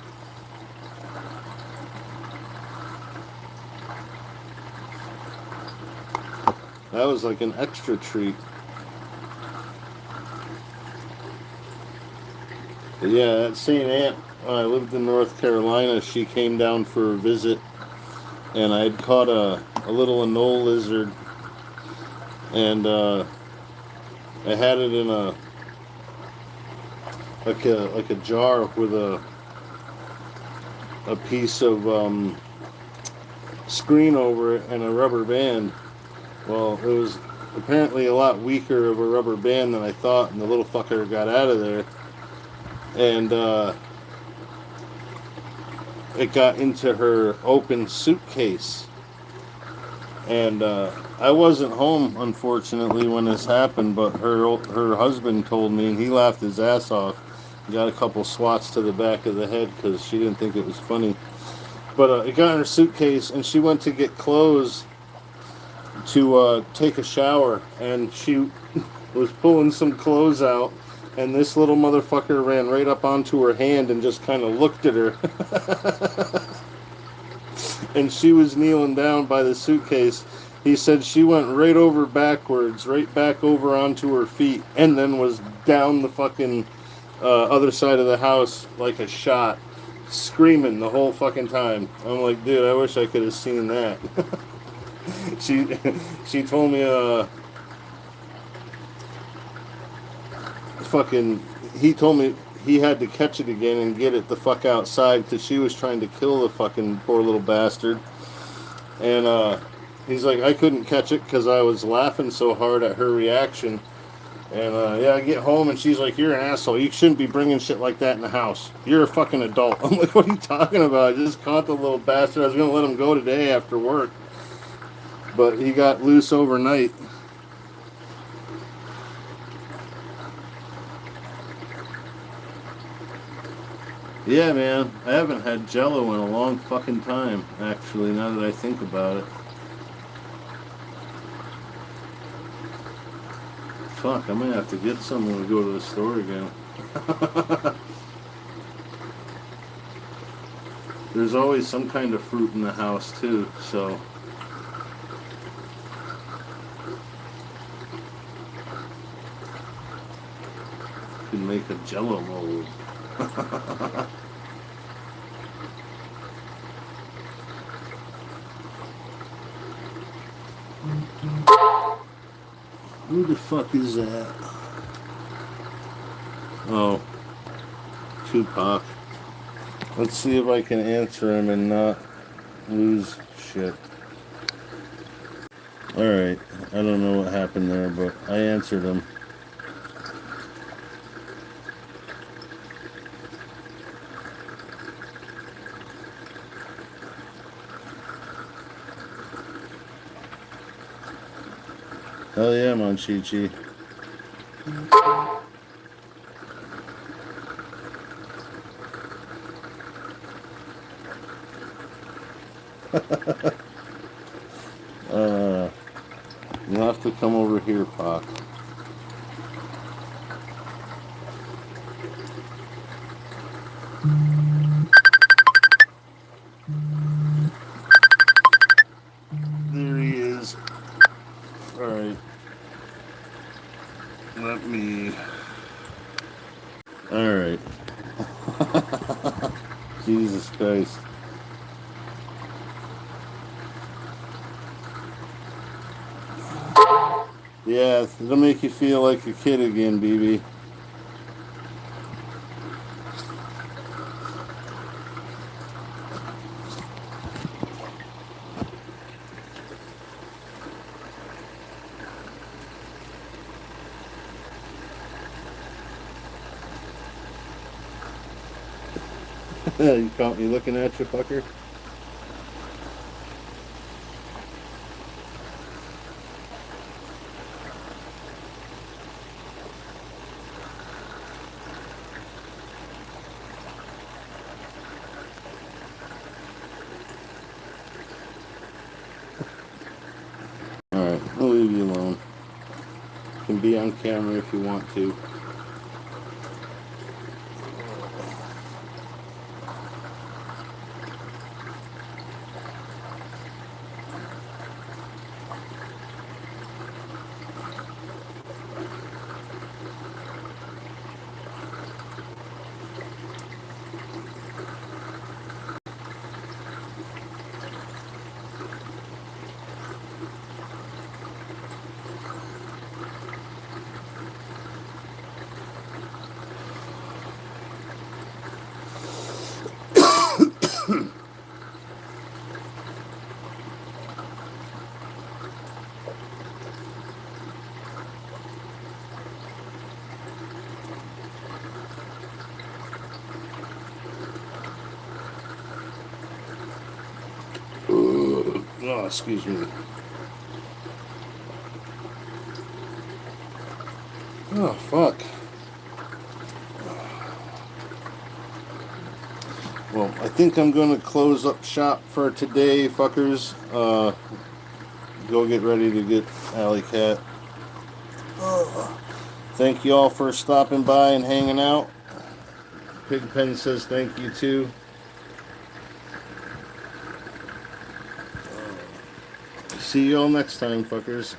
That was like an extra treat. But yeah, that same aunt, when I lived in North Carolina, she came down for a visit, and I had caught a little anole lizard, and I had it in a jar with a piece of screen over it and a rubber band. Well, it was apparently a lot weaker of a rubber band than I thought, and the little fucker got out of there. And it got into her open suitcase. And I wasn't home, unfortunately, when this happened, but her husband told me, and he laughed his ass off. Got a couple swats to the back of the head because she didn't think it was funny. But it got in her suitcase, and she went to get clothes to take a shower, and she was pulling some clothes out, and this little motherfucker ran right up onto her hand and just kind of looked at her. And she was kneeling down by the suitcase. He said she went right over backwards, right back over onto her feet, and then was down the fucking other side of the house like a shot, screaming the whole fucking time. I'm like, dude, I wish I could have seen that. she she told me fucking he told me he had to catch it again and get it the fuck outside because she was trying to kill the fucking poor little bastard. And he's like, I couldn't catch it because I was laughing so hard at her reaction. And yeah, I get home and she's like, you're an asshole. You shouldn't be bringing shit like that in the house. You're a fucking adult. I'm like, what are you talking about? I just caught the little bastard. I was going to let him go today after work. But he got loose overnight. Yeah, man. I haven't had Jello in a long fucking time, actually, now that I think about it. Fuck, I might have to get some when we go to the store again. There's always some kind of fruit in the house, too, so... You can make a Jello mold. Who the fuck is that? Oh, Tupac. Let's see if I can answer him and not lose shit. Alright, I don't know what happened there, but I answered him. Hell yeah, Monchichi. You'll have to come over here, Pac. There he is. Alright. Let me... Alright. Jesus Christ. Yeah, it'll make you feel like a kid again, BB. You caught me looking at you, fucker? Alright, I'll leave you alone. You can be on camera if you want to. Oh, excuse me. Oh, fuck. Well, I think I'm going to close up shop for today, fuckers. Go get ready to get Alley Cat. Thank you all for stopping by and hanging out. Pigpen says thank you too. See you all next time, fuckers.